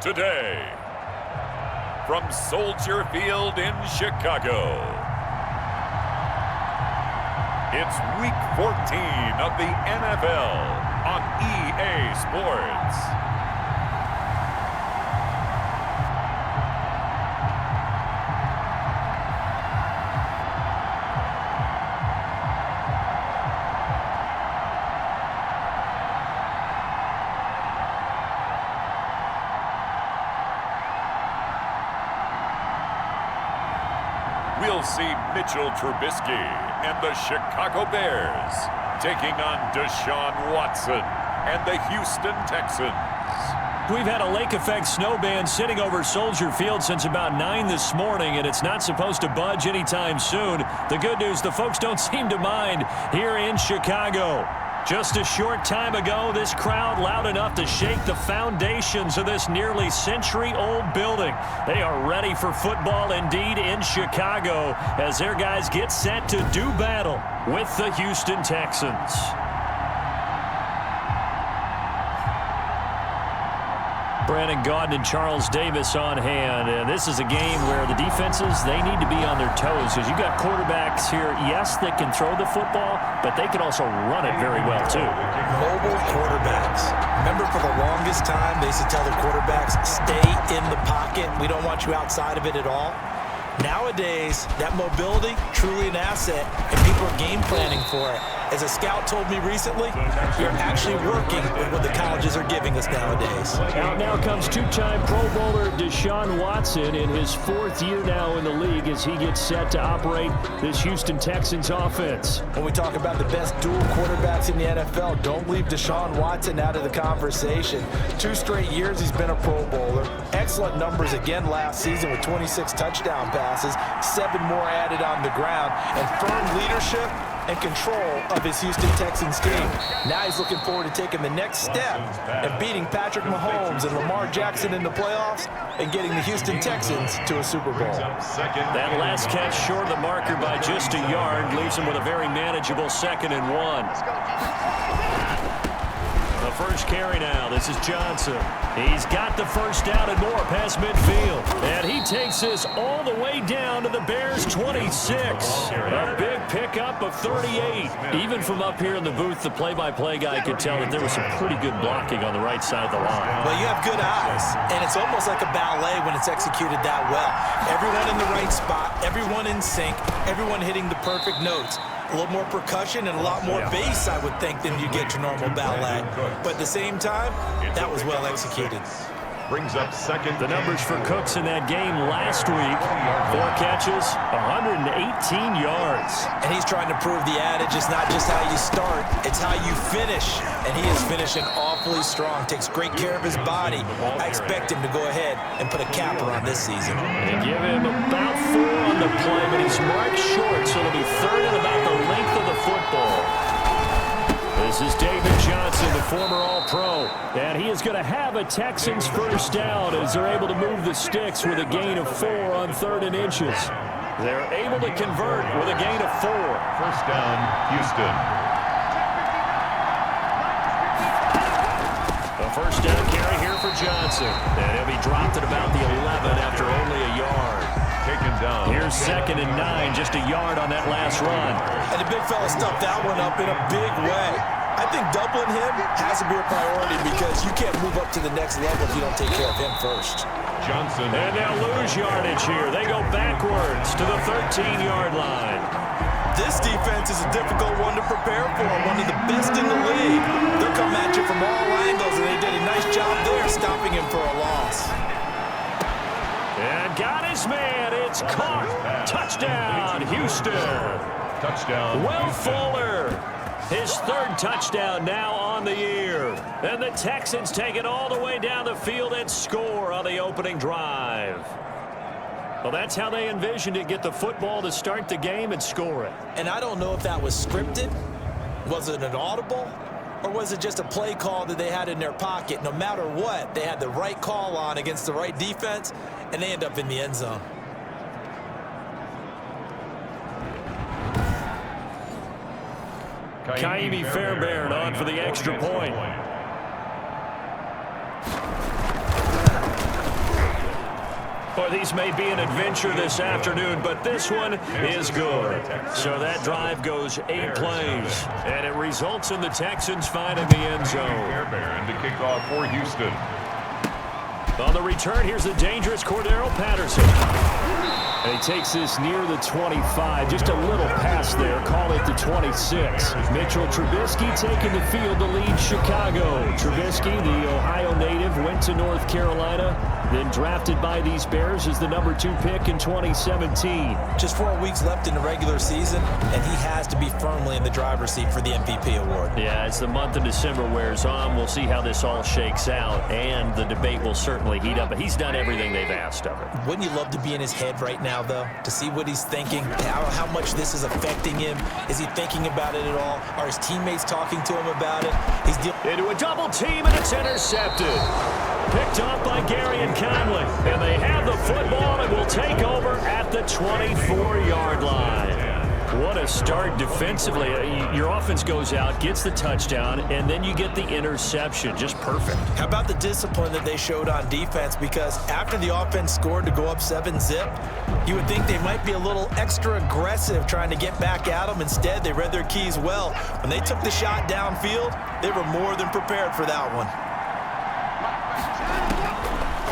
today. From Soldier Field in Chicago, it's Week 14 of the NFL on EA Sports. We'll see Mitchell Trubisky and the Chicago Bears taking on Deshaun Watson and the Houston Texans. We've had a lake effect snow band sitting over Soldier Field since about 9 this morning, and it's not supposed to budge anytime soon. The good news, the folks don't seem to mind here in Chicago. Just a short time ago, this crowd loud enough to shake the foundations of this nearly century-old building. They are ready for football indeed in Chicago as their guys get set to do battle with the Houston Texans. Brandon Gaudin and Charles Davis on hand. And this is a game where the defenses, they need to be on their toes because you've got quarterbacks here, yes, that can throw the football, but they can also run it very well, too. Mobile quarterbacks. Remember, for the longest time, they used to tell the quarterbacks, stay in the pocket. We don't want you outside of it at all. Nowadays, that mobility, truly an asset, and people are game planning for it. As a scout told me recently, you're actually working with what the colleges are giving us nowadays. Out now comes two-time Pro Bowler Deshaun Watson in his 4th year now in the league as he gets set to operate this Houston Texans offense. When we talk about the best dual quarterbacks in the NFL, don't leave Deshaun Watson out of the conversation. 2 straight years he's been a Pro Bowler. Excellent numbers again last season with 26 touchdown passes, 7 more added on the ground, and firm leadership and control of his Houston Texans team. Now he's looking forward to taking the next step and beating Patrick Mahomes and Lamar Jackson in the playoffs and getting the Houston Texans to a Super Bowl. That last catch short of the marker by just a yard leaves him with a very manageable 2nd and 1. The first carry now. This is Johnson. He's got the first down and more past midfield. And he takes this all the way down to the Bears' 26. A big pickup of 38. Even from up here in the booth, the play-by-play guy could tell that there was some pretty good blocking on the right side of the line. Well, you have good eyes, and it's almost like a ballet when it's executed that well. Everyone in the right spot, everyone in sync, everyone hitting the perfect notes. A little more percussion and a lot more bass, I would think, than you get to normal ballet. But at the same time, that was well executed. Brings up second. The numbers for Cooks in that game last week: 4 catches, 118 yards. And he's trying to prove the adage, it's not just how you start, it's how you finish. And he is finishing awfully strong, takes great care of his body. I expect him to go ahead and put a capper on this season. They give him about 4 on the play, but he's marked short, so it'll be 3rd and about the length of the football. This is David Johnson, the former All-Pro, and he is going to have a Texans first down as they're able to move the sticks with a gain of 4 on 3rd and inches. They're able to convert with a gain of 4. First down, Houston. A first down carry here for Johnson, and he'll be dropped at about the 11 after only a yard. Taken down. Here's 2nd and 9, just a yard on that last run. And the big fella stuffed that one up in a big way. I think doubling him has to be a priority because you can't move up to the next level if you don't take care of him first. Johnson. And they'll lose yardage here. They go backwards to the 13-yard line. This defense is a difficult one to prepare for, one of the best in the league. They'll come at you from all angles, and they did a nice job there stopping him for a loss. And got his man. It's caught. Touchdown, Houston. Touchdown. Will Fuller. His 3rd touchdown now on the year. And the Texans take it all the way down the field and score on the opening drive. Well, that's how they envisioned it. Get the football to start the game and score it. And I don't know if that was scripted. Was it an audible? Or was it just a play call that they had in their pocket? No matter what, they had the right call on against the right defense, and they end up in the end zone. Kaimi Fairbairn on for the extra point. Well, these may be an adventure this afternoon, but this one is good. So that drive goes 8 plays, and it results in the Texans finding the end zone. And to kick off for Houston. On the return, here's the dangerous Cordero Patterson. And he takes this near the 25, just a little pass there, call it the 26. Mitchell Trubisky taking the field to lead Chicago. Trubisky, the Ohio native, went to North Carolina, then drafted by these Bears as the number 2 pick in 2017. Just 4 weeks left in the regular season, and he has to be firmly in the driver's seat for the MVP award. Yeah, as the month of December wears on, we'll see how this all shakes out, and the debate will certainly heat up. But he's done everything they've asked of him. Wouldn't you love to be in his head right now, though, to see what he's thinking, how much this is affecting him? Is he thinking about it at all? Are his teammates talking to him about it? He's into a double team, and it's intercepted. Picked off by Gary and Conley. And they have the football and will take over at the 24-yard line. What a start defensively. Your offense goes out, gets the touchdown, and then you get the interception. Just perfect. How about the discipline that they showed on defense? Because after the offense scored to go up 7-zip, you would think they might be a little extra aggressive trying to get back at them. Instead, they read their keys well. When they took the shot downfield, they were more than prepared for that one.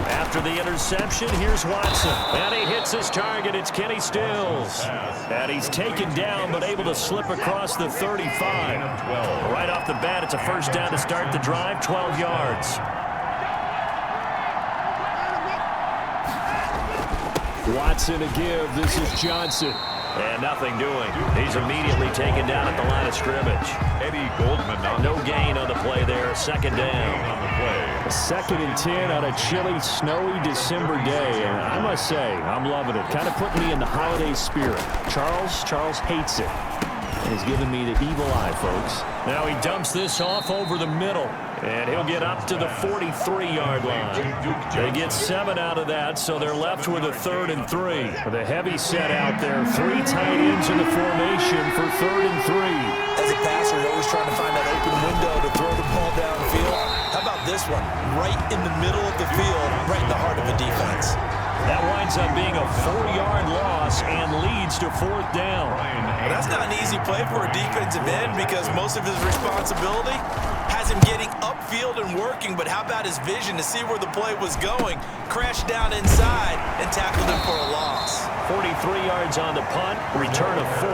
After the interception, here's Watson. And he hits his target. It's Kenny Stills. And he's taken down, but able to slip across the 35. Right off the bat, it's a first down to start the drive, 12 yards. Watson to give. This is Johnson. And nothing doing. He's immediately taken down at the line of scrimmage. Eddie Goldman. No gain on the play there. Second down. On the play. 2nd and 10 on a chilly, snowy December day. And I must say, I'm loving it. Kind of putting me in the holiday spirit. Charles hates it. And he's giving me the evil eye, folks. Now he dumps this off over the middle. And he'll get up to the 43-yard line. They get 7 out of that, so they're left with a 3rd and 3. With a heavy set out there, 3 tight ends in the formation for 3rd and 3. As a passer, you're always trying to find that open window to throw the ball downfield. How about this one? Right in the middle of the field, right in the heart of the defense. That winds up being a 4-yard loss and leads to 4th down. Well, that's not an easy play for a defensive end because most of his responsibility has him getting upfield and working, but how about his vision to see where the play was going? Crashed down inside and tackled him for a loss. 43 yards on the punt, return of 4,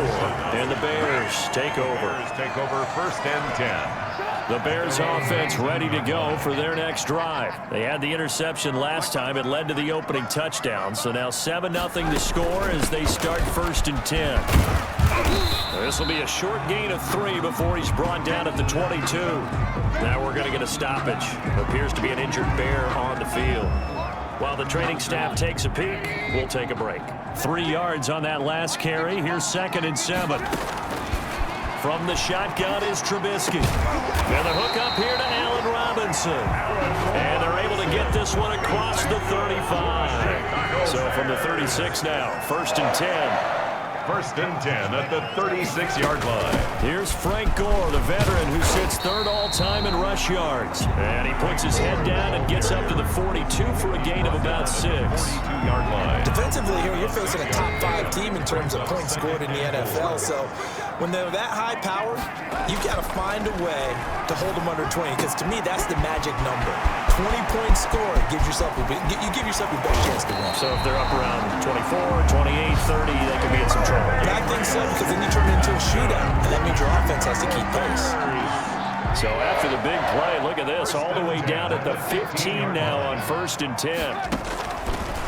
and the Bears take over. Take over 1st and 10. The Bears offense ready to go for their next drive. They had the interception last time. It led to the opening touchdown. So now 7-0 to score as they start 1st and 10. This will be a short gain of 3 before he's brought down at the 22. Now we're going to get a stoppage. Appears to be an injured Bear on the field. While the training staff takes a peek, we'll take a break. 3 yards on that last carry. Here's 2nd and 7. From the shotgun is Trubisky. And the hook up here to Allen Robinson. And they're able to get this one across the 35. So from the 36 now, 1st and 10. 1st and 10 at the 36-yard line. Here's Frank Gore, the veteran who sits 3rd all-time in rush yards. And he puts his head down and gets up to the 42 for a gain of about 6. 42-yard line. Defensively here, you're facing a top 5 team in terms of points scored in the NFL. So when they're that high powered, you've got to find a way to hold them under 20. Because to me, that's the magic number. 20-point score gives yourself you give yourself your best chance to win. So if they're up around 24, 28, 30, they could be in some trouble. I think so, because then you turn it into a shootout, and that means your offense has to keep pace. So after the big play, look at this, all the way down at the 15 now on 1st and 10.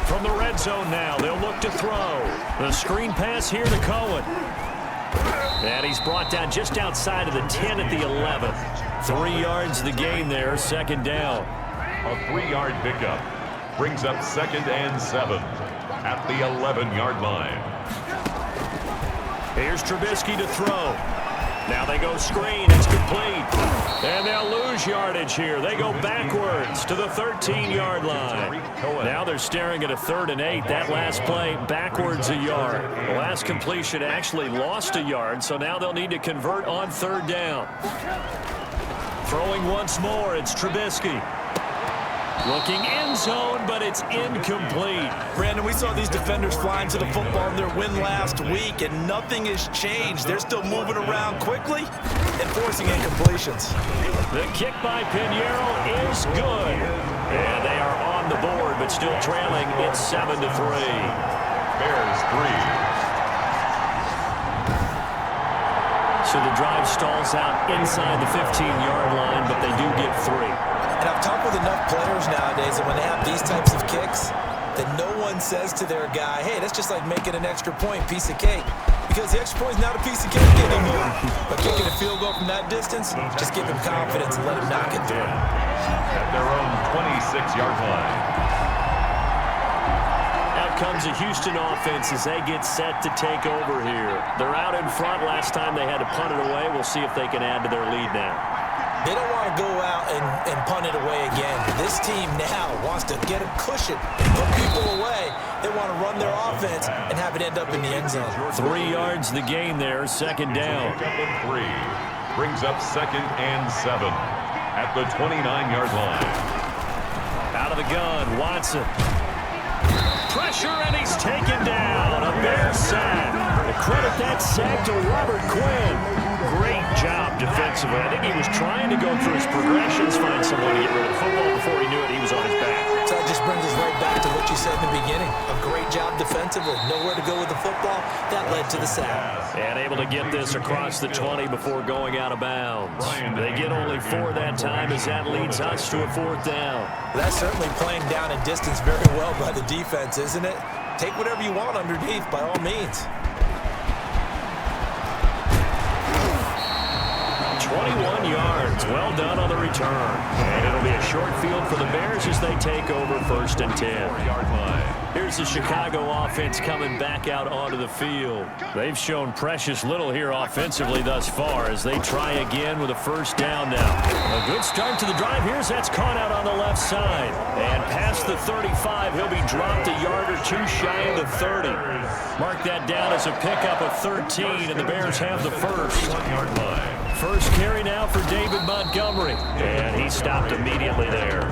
From the red zone now, they'll look to throw. The screen pass here to Cohen. And he's brought down just outside of the 10 at the 11. 3 yards the gain there, 2nd down. A 3-yard pickup brings up 2nd and 7 at the 11-yard line. Here's Trubisky to throw. Now they go screen. It's complete. And they'll lose yardage here. They go backwards to the 13-yard line. Now they're staring at a 3rd and 8. That last play, backwards a yard. The last completion actually lost a yard, so now they'll need to convert on 3rd down. Throwing once more, it's Trubisky. Looking end zone, but it's incomplete. Brandon, we saw these defenders flying to the football in their win last week, and nothing has changed. They're still moving around quickly and forcing incompletions. The kick by Pinheiro is good. And they are on the board, but still trailing. It's 7-3. Bears 3. So the drive stalls out inside the 15-yard line, but they do get 3. And I've talked with enough players nowadays that when they have these types of kicks, that no one says to their guy, hey, that's just like making an extra point, piece of cake. Because the extra point is not a piece of cake anymore. But kicking a field goal from that distance, just give him confidence and let him knock it through. At their own 26-yard line. Out comes a Houston offense as they get set to take over here. They're out in front. Last time they had to punt it away. We'll see if they can add to their lead now. They don't want to go out and punt it away again. This team now wants to get a cushion, put people away. They want to run their offense and have it end up in the end zone. 3 yards the gain there, second down. 3 brings up 2nd and 7 at the 29-yard line. Out of the gun, Watson. Pressure, and he's taken down. A Bears sack. Credit that sack to Robert Quinn. Great job defensively. I think he was trying to go through his progressions, find someone to get rid of the football. Before he knew it, he was on his back. So that just brings us right back to what you said in the beginning. A great job defensively. Nowhere to go with the football. That led to the sack. And able to get this across the 20 before going out of bounds. They get only 4 that time as that leads us to a 4th down. That's certainly playing down in distance very well by the defense, isn't it? Take whatever you want underneath by all means. 21 yards. Well done on the return. And it'll be a short field for the Bears as they take over 1st and 10. Here's the Chicago offense coming back out onto the field. They've shown precious little here offensively thus far as they try again with a 1st down now. A good start to the drive. Here's that's caught out on the left side. And past the 35, he'll be dropped a yard or 2 shy of the 30. Mark that down as a pickup of 13, and the Bears have the 1st. First carry now for David Montgomery. And he stopped immediately there.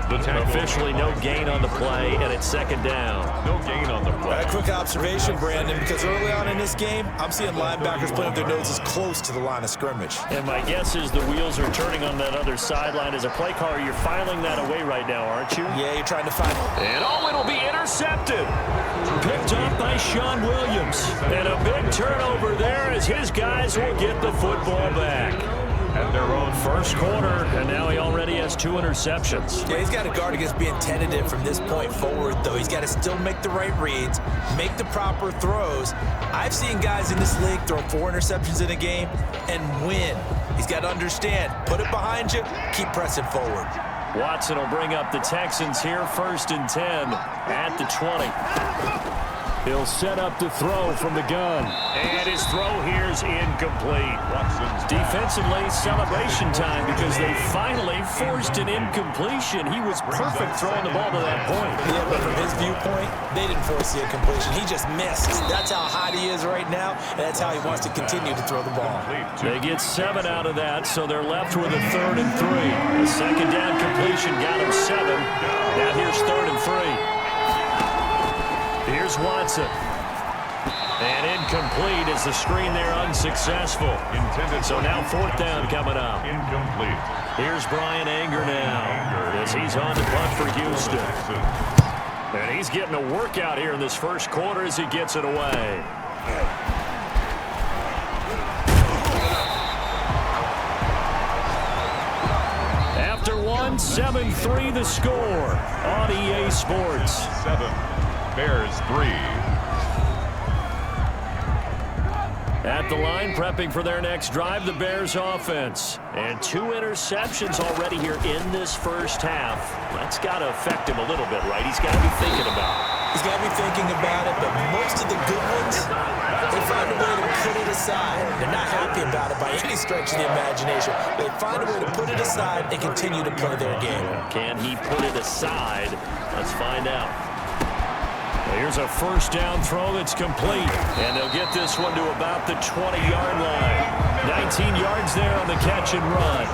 Officially no gain on the play, and it's 2nd down. No gain on the play. A quick observation, Brandon, because early on in this game, I'm seeing linebackers putting their noses close to the line of scrimmage. And my guess is the wheels are turning on that other sideline. As a play caller, you're filing that away right now, aren't you? Yeah, you're trying to find it. And it'll be intercepted. Picked off by Sean Williams. And a big turnover there as his guys will get the football back. At their own 1st quarter, and now he already has 2 interceptions. Yeah, he's got to guard against being tentative from this point forward, though. He's got to still make the right reads, make the proper throws. I've seen guys in this league throw 4 interceptions in a game and win. He's got to understand, put it behind you, keep pressing forward. Watson will bring up the Texans here, 1st and 10 at the 20. He'll set up the throw from the gun. And his throw here's incomplete. Defensively, celebration time because they finally forced an incompletion. He was perfect throwing the ball to that point. Yeah, but from his viewpoint, they didn't force the incompletion. He just missed. That's how hot he is right now, and that's how he wants to continue to throw the ball. They get 7 out of that, so they're left with a 3rd and 3. The 2nd down completion got him 7. Now here's 3rd and 3. Here's Watson. And incomplete as the screen there unsuccessful. So now 4th down coming up. Incomplete. Here's Brian Anger now as he's on to punt for Houston. And he's getting a workout here in this 1st quarter as he gets it away. After 7-3 the score on EA Sports. 7. Bears 3. At the line, prepping for their next drive, the Bears offense. And 2 interceptions already here in this 1st half. That's got to affect him a little bit, right? He's got to be thinking about it. He's got to be thinking about it, but most of the good ones, they find a way to put it aside. They're not happy about it by any stretch of the imagination. They find a way to put it aside and continue to play their game. Can he put it aside? Let's find out. Here's a 1st down throw that's complete. And they'll get this one to about the 20-yard line. 19 yards there on the catch and run.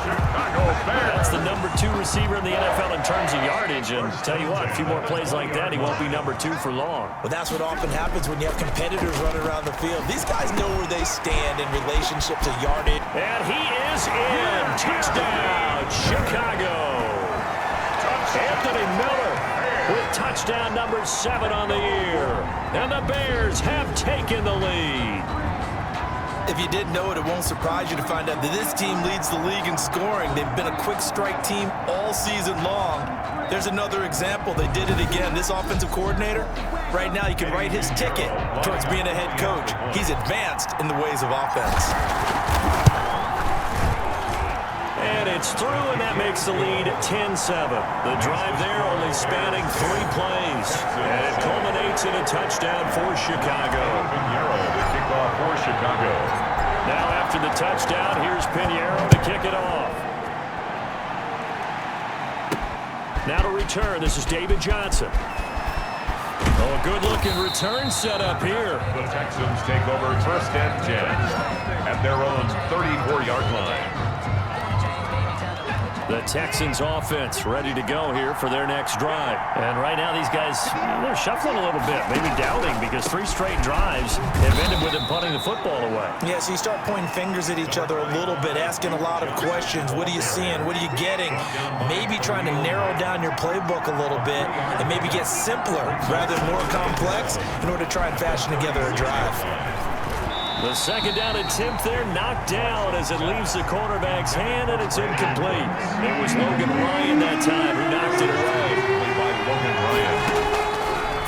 That's the number 2 receiver in the NFL in terms of yardage. And tell you what, a few more plays like that, he won't be number 2 for long. Well, that's what often happens when you have competitors running around the field. These guys know where they stand in relationship to yardage. And he is in. Touchdown, Chicago. Anthony Miller with touchdown number 7 on the year. And the Bears have taken the lead. If you didn't know it, it won't surprise you to find out that this team leads the league in scoring. They've been a quick strike team all season long. There's another example. They did it again. This offensive coordinator, right now you can write his ticket towards being a head coach. He's advanced in the ways of offense. And it's through, and that makes the lead 10-7. The drive there only spanning 3 plays. And it culminates in a touchdown for Chicago. The kickoff for Chicago. Now after the touchdown, here's Pinheiro to kick it off. Now to return, this is David Johnson. Oh, a good-looking return set up here. The Texans take over 1st and 10 at their own 34-yard line. The Texans offense ready to go here for their next drive. And right now these guys, they're shuffling a little bit, maybe doubting, because 3 straight drives have ended with them punting the football away. Yeah, so you start pointing fingers at each other a little bit, asking a lot of questions. What are you seeing? What are you getting? Maybe trying to narrow down your playbook a little bit and maybe get simpler rather than more complex in order to try and fashion together a drive. The 2nd down attempt there knocked down as it leaves the quarterback's hand, and it's incomplete. It was Logan Ryan that time who knocked it away.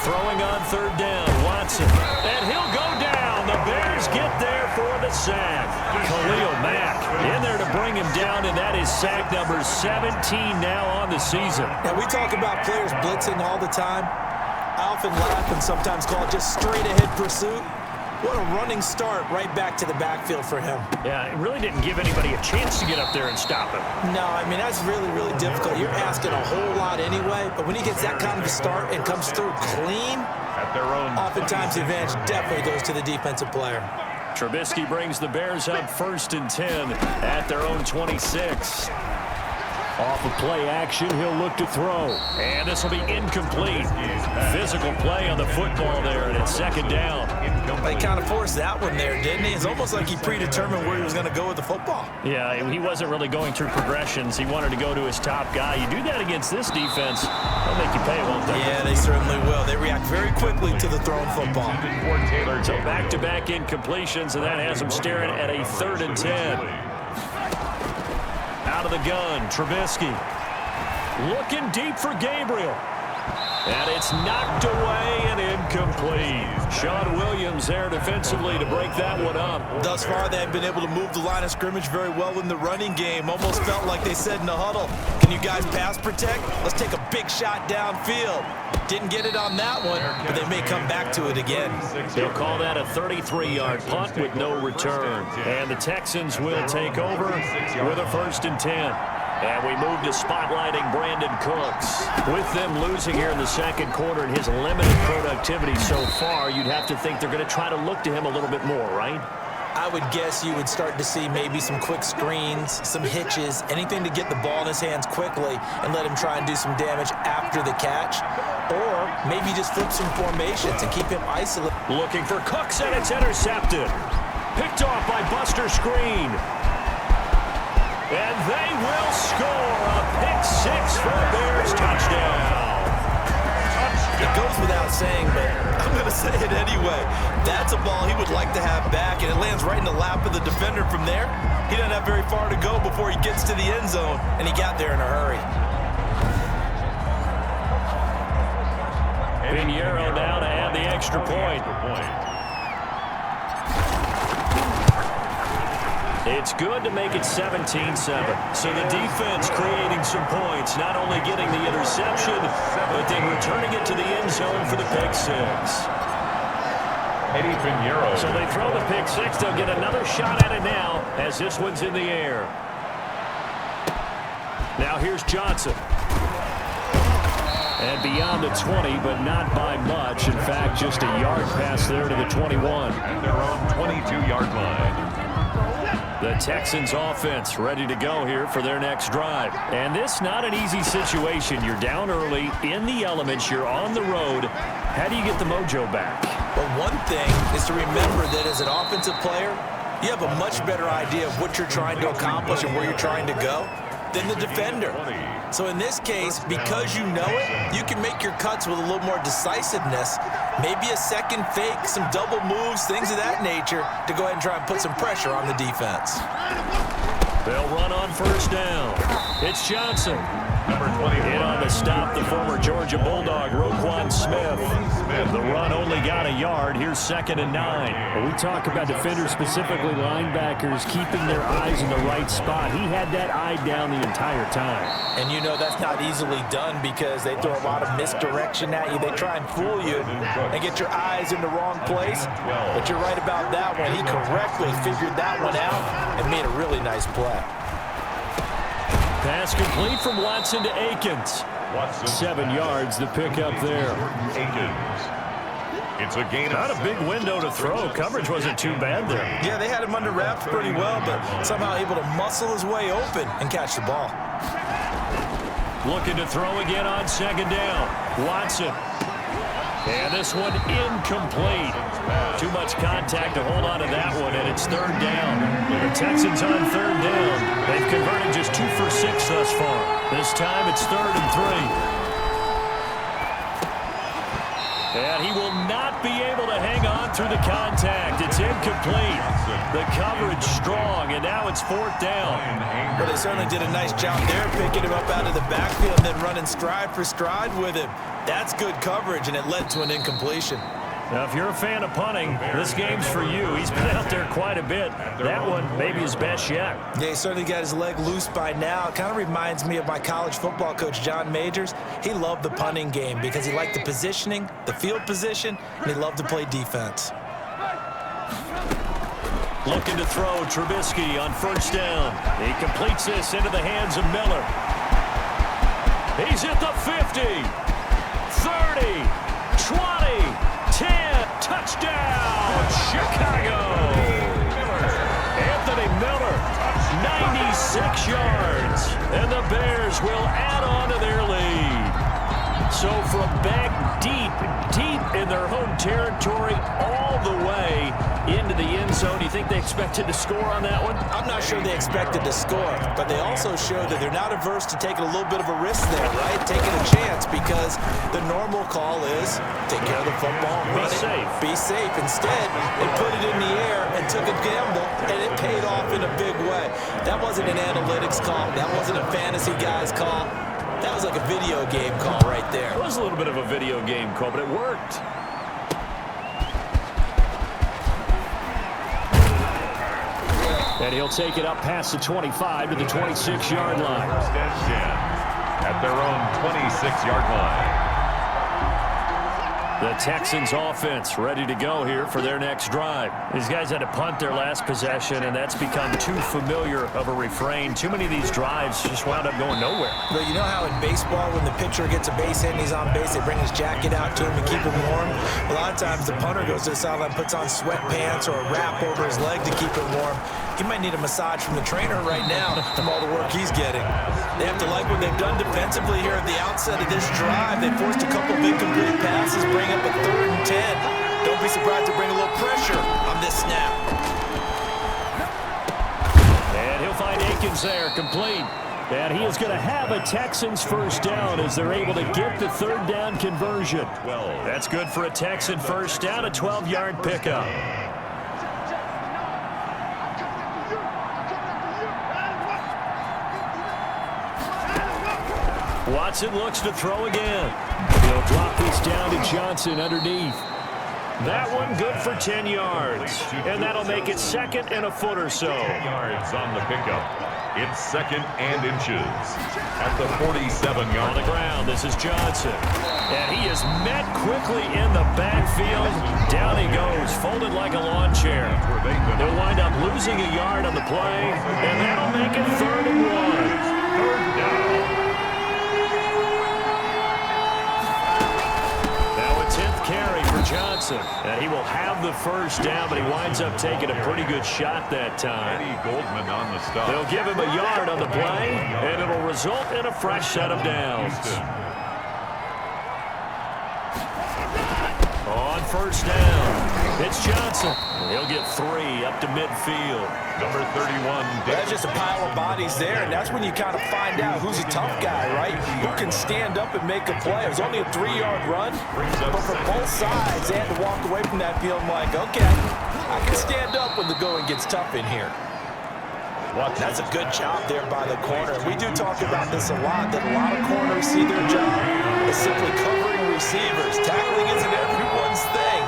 Throwing on 3rd down, Watson. And he'll go down. The Bears get there for the sack. Khalil Mack in there to bring him down, and that is sack number 17 now on the season. Now, we talk about players blitzing all the time. I often laugh and sometimes call it just straight-ahead pursuit. What a running start right back to the backfield for him. Yeah, it really didn't give anybody a chance to get up there and stop him. No, I mean, that's really, really difficult. You're asking a whole lot anyway, but when he gets that kind of a start and comes through clean, at their own, oftentimes the advantage definitely goes to the defensive player. Trubisky brings the Bears up 1st and 10 at their own 26. Off of play action, he'll look to throw. And this will be incomplete. Physical play on the football there, and it's 2nd down. They kind of forced that one there, didn't he? It's almost like he predetermined where he was going to go with the football. Yeah, he wasn't really going through progressions. He wanted to go to his top guy. You do that against this defense, they'll make you pay, won't they? Yeah, they certainly will. They react very quickly to the thrown football. So back-to-back incompletions, and that has them staring at a 3rd and 10. Out of the gun, Trubisky. Looking deep for Gabriel. And it's knocked away and incomplete. Sean Williams there defensively to break that one up. Thus far, they've been able to move the line of scrimmage very well in the running game. Almost felt like they said in the huddle, can you guys pass protect? Let's take a big shot downfield. Didn't get it on that one, but they may come back to it again. They'll call that a 33-yard punt with no return. And the Texans will take over with a 1st and 10. And we move to spotlighting Brandon Cooks. With them losing here in the 2nd quarter and his limited productivity so far, you'd have to think they're going to try to look to him a little bit more, right? I would guess you would start to see maybe some quick screens, some hitches, anything to get the ball in his hands quickly and let him try and do some damage after the catch. Or maybe just flip some formations and keep him isolated. Looking for Cooks, and it's intercepted. Picked off by Buster Screen. And they will score a pick-6 for the Bears touchdown. It goes without saying, but I'm going to say it anyway. That's a ball he would like to have back, and it lands right in the lap of the defender from there. He doesn't have very far to go before he gets to the end zone, and he got there in a hurry. Pinheiro now to add the extra point. It's good to make it 17-7. So the defense creating some points, not only getting the interception, but then returning it to the end zone for the pick-6. So they throw the pick-6. They'll get another shot at it now as this one's in the air. Now here's Johnson. And beyond the 20, but not by much. In fact, just a yard pass there to the 21. At their own 22-yard line. The Texans offense ready to go here for their next drive. And this not an easy situation. You're down early, in the elements, you're on the road. How do you get the mojo back? Well, one thing is to remember that as an offensive player, you have a much better idea of what you're trying to accomplish and where you're trying to go than the defender. So in this case, because you know it, you can make your cuts with a little more decisiveness, maybe a second fake, some double moves, things of that nature, to go ahead and try and put some pressure on the defense. They'll run on first down. It's Johnson. Number 20. In on the stop, the former Georgia Bulldog, Roquan Smith. The run only got a yard. Here's 2nd and 9. When we talk about defenders, specifically linebackers, keeping their eyes in the right spot. He had that eye down the entire time. And you know that's not easily done because they throw a lot of misdirection at you. They try and fool you and get your eyes in the wrong place. But you're right about that one. He correctly figured that one out and made a really nice play. Pass complete from Watson to Akins. 7 yards, the pickup there. It's a gain. Not a big window to throw. Coverage wasn't too bad there. Yeah, they had him under wraps pretty well, but somehow able to muscle his way open and catch the ball. Looking to throw again on 2nd down. Watson. And this one incomplete. Too much contact to hold on to that one, and it's 3rd down. The Texans on 3rd down. They've converted just 2 for 6 thus far. This time it's 3rd and 3. And he will not be able to hang on through the contact. It's incomplete. The coverage strong, and now it's 4th down. Well, they certainly did a nice job there, picking him up out of the backfield and then running stride for stride with him. That's good coverage, and it led to an incompletion. Now, if you're a fan of punting, this game's for you. He's been out there quite a bit. That one maybe his best yet. Yeah, he certainly got his leg loose by now. It kind of reminds me of my college football coach, John Majors. He loved the punting game because he liked the positioning, the field position, and he loved to play defense. Looking to throw, Trubisky on 1st down. He completes this into the hands of Miller. He's at the 50, 30, 20, 10, touchdown, Chicago. Anthony Miller, 96 yards, and the Bears will add on to their lead. So from back deep in their home territory all the way into the end zone, do you think they expected to score on that one? I'm not sure they expected to score, but they also showed that they're not averse to taking a little bit of a risk there, right? Taking a chance, because the normal call is take care of the football, run it, be safe. Instead, they put it in the air and took a gamble, and it paid off in a big way. That wasn't an analytics call. That wasn't a fantasy guy's call. That was like a video game call right there. It was a little bit of a video game call, but it worked. And he'll take it up past the 25 to the 26-yard line. At their own 26-yard line. The Texans offense ready to go here for their next drive. These guys had to punt their last possession, and that's become too familiar of a refrain. Too many of these drives just wound up going nowhere. Well, you know how in baseball, when the pitcher gets a base hit and he's on base, they bring his jacket out to him to keep him warm? A lot of times the punter goes to the sideline, puts on sweatpants or a wrap over his leg to keep him warm. He might need a massage from the trainer right now from all the work he's getting. They have to like what they've done defensively here at the outset of this drive. They forced a couple of incomplete passes, bring up a 3rd and 10. Don't be surprised to bring a little pressure on this snap. And he'll find Akins there, complete. And he is going to have a Texans 1st down as they're able to get the 3rd down conversion. That's good for a Texan 1st down, a 12-yard pickup. Watson looks to throw again. He'll drop this down to Johnson underneath. That one good for 10 yards. And that'll make it 2nd and a foot or so. 10 yards on the pickup. It's 2nd and inches. At the 47-yard on the ground, this is Johnson. And he is met quickly in the backfield. Down he goes, folded like a lawn chair. They'll wind up losing a yard on the play. And that'll make it 3rd and 1. 3rd down. Carry for Johnson. Johnson. And he will have the first down, but he winds up taking a pretty good shot that time. Eddie Goldman on the stop. They'll give him a yard on the play, and it'll result in a fresh set of downs. On first down, it's Johnson. He'll get 3 up to midfield. Number 31. That's just a pile of bodies there, and that's when you kind of find out who's a tough guy, right? Who can stand up and make a play. It was only a 3-yard run, but for both sides, they had to walk away from that field like, okay, I can stand up when the going gets tough in here. That's a good job there by the corner. We do talk about this a lot, that a lot of corners see their job as simply covering receivers. Tackling isn't everyone's thing,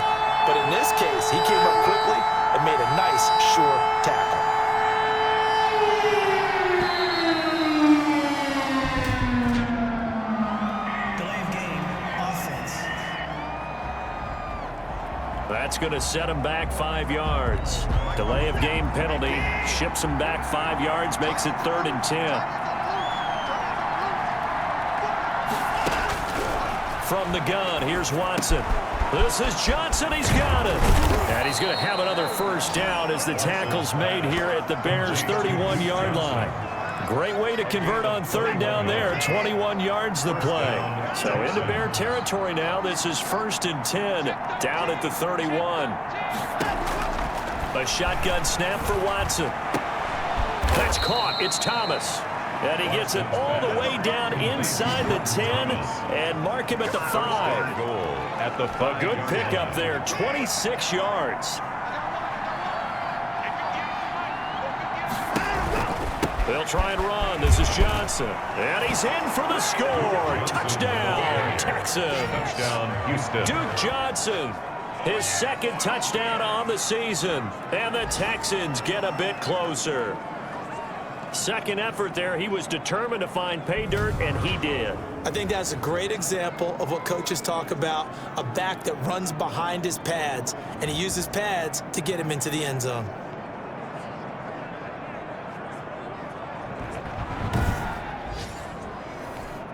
but in this case, he came up quickly and made a nice, sure tackle. Delay of game, offense. That's going to set him back 5 yards. Delay of game penalty ships him back 5 yards, makes it 3rd and 10. From the gun, here's Watson. This is Johnson. He's got it. And he's going to have another first down as the tackle's made here at the Bears' 31-yard line. Great way to convert on 3rd down there. 21 yards the play. So into Bear territory now. This is 1st and 10 down at the 31. A shotgun snap for Watson. That's caught. It's Thomas. And he gets it all the way down inside the 10 and mark him at the 5. Goal at the 5. A good pickup there, 26 yards. They'll try and run. This is Johnson. And he's in for the score. Touchdown, Texans. Touchdown, Houston. Duke Johnson, his 2nd touchdown on the season. And the Texans get a bit closer. Second effort there, he was determined to find pay dirt, and he did. I think that's a great example of what coaches talk about, a back that runs behind his pads, and he uses pads to get him into the end zone.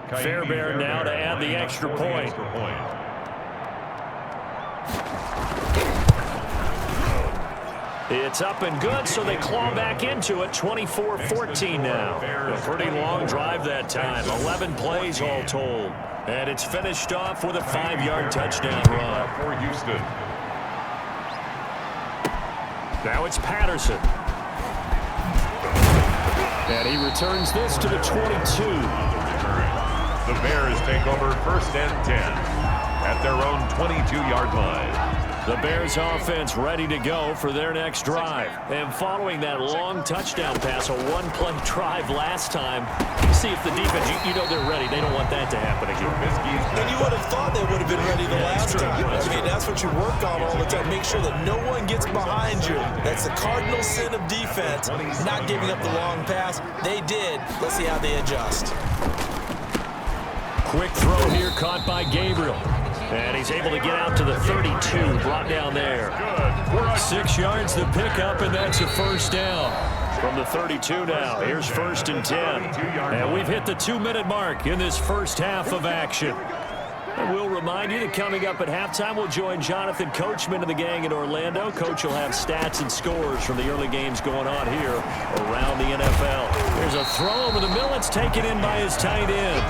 Fairbairn now to add the extra point. It's up and good, so they claw back into it. 24-14 now. A pretty long drive that time. 11 plays all told. And it's finished off with a 5-yard touchdown run. For Houston. Now it's Patterson. And he returns this to the 22. The Bears take over 1st and 10 at their own 22-yard line. The Bears offense ready to go for their next drive. And following that long touchdown pass, a 1-play drive last time, see if the defense, you know they're ready. They don't want that to happen again. And you would have thought they would have been ready the last time. I mean, that's what you work on all the time. Make sure that no one gets behind you. That's the cardinal sin of defense, not giving up the long pass. They did. Let's see how they adjust. Quick throw here caught by Gabriel. And he's able to get out to the 32, brought down there. 6 yards the pickup, and that's a first down. From the 32 now, here's 1st and 10. And we've hit the 2-minute mark in this first half of action. And we'll remind you that coming up at halftime, we'll join Jonathan Coachman and the gang in Orlando. Coach will have stats and scores from the early games going on here around the NFL. There's a throw over the middle. It's taken in by his tight end.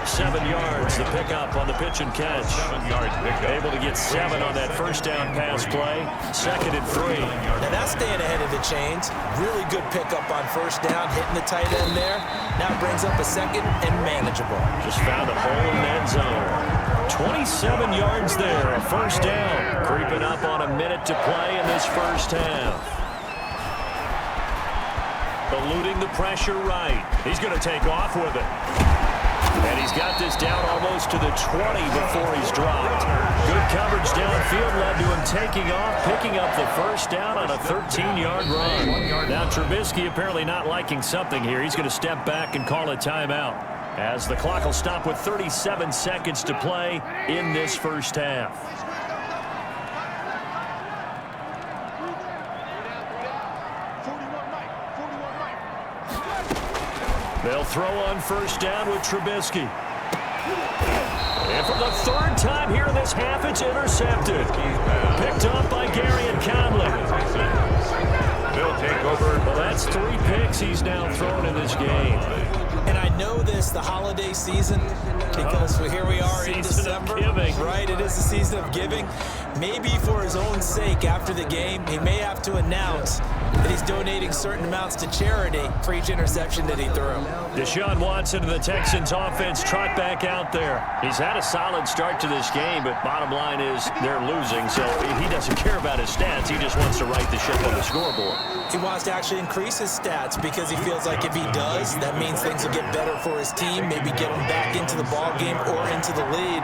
7 yards, the pickup on the pitch and catch. 7 yards pickup. Able to get 7 on that first down pass play. 2nd and 3. Now that's staying ahead of the chains. Really good pickup on first down, hitting the tight end there. Now it brings up a 2nd and manageable. Just found a hole in that zone. 27 yards there, a first down. Creeping up on a minute to play in this first half. Eluding the pressure right. He's going to take off with it. And he's got this down almost to the 20 before he's dropped. Good coverage downfield led to him taking off, picking up the first down on a 13-yard run. Now Trubisky apparently not liking something here. He's going to step back and call a timeout, as the clock will stop with 37 seconds to play in this first half. They'll throw on first down with Trubisky. And for the third time here in this half, it's intercepted. Picked up by Gary and Conley. They'll take over. Well, that's 3 picks he's now thrown in this game. And I know this, the holiday season, because here we are in December. Right, it is the season of giving. Maybe for his own sake, after the game, he may have to announce that he's donating certain amounts to charity for each interception that he threw. Deshaun Watson and the Texans offense trot back out there. He's had a solid start to this game, but bottom line is they're losing, so he doesn't care about his stats. He just wants to right the ship on the scoreboard. He wants to actually increase his stats because he feels like if he does, that means things will get better for his team, maybe get him back into the ball game or into the lead.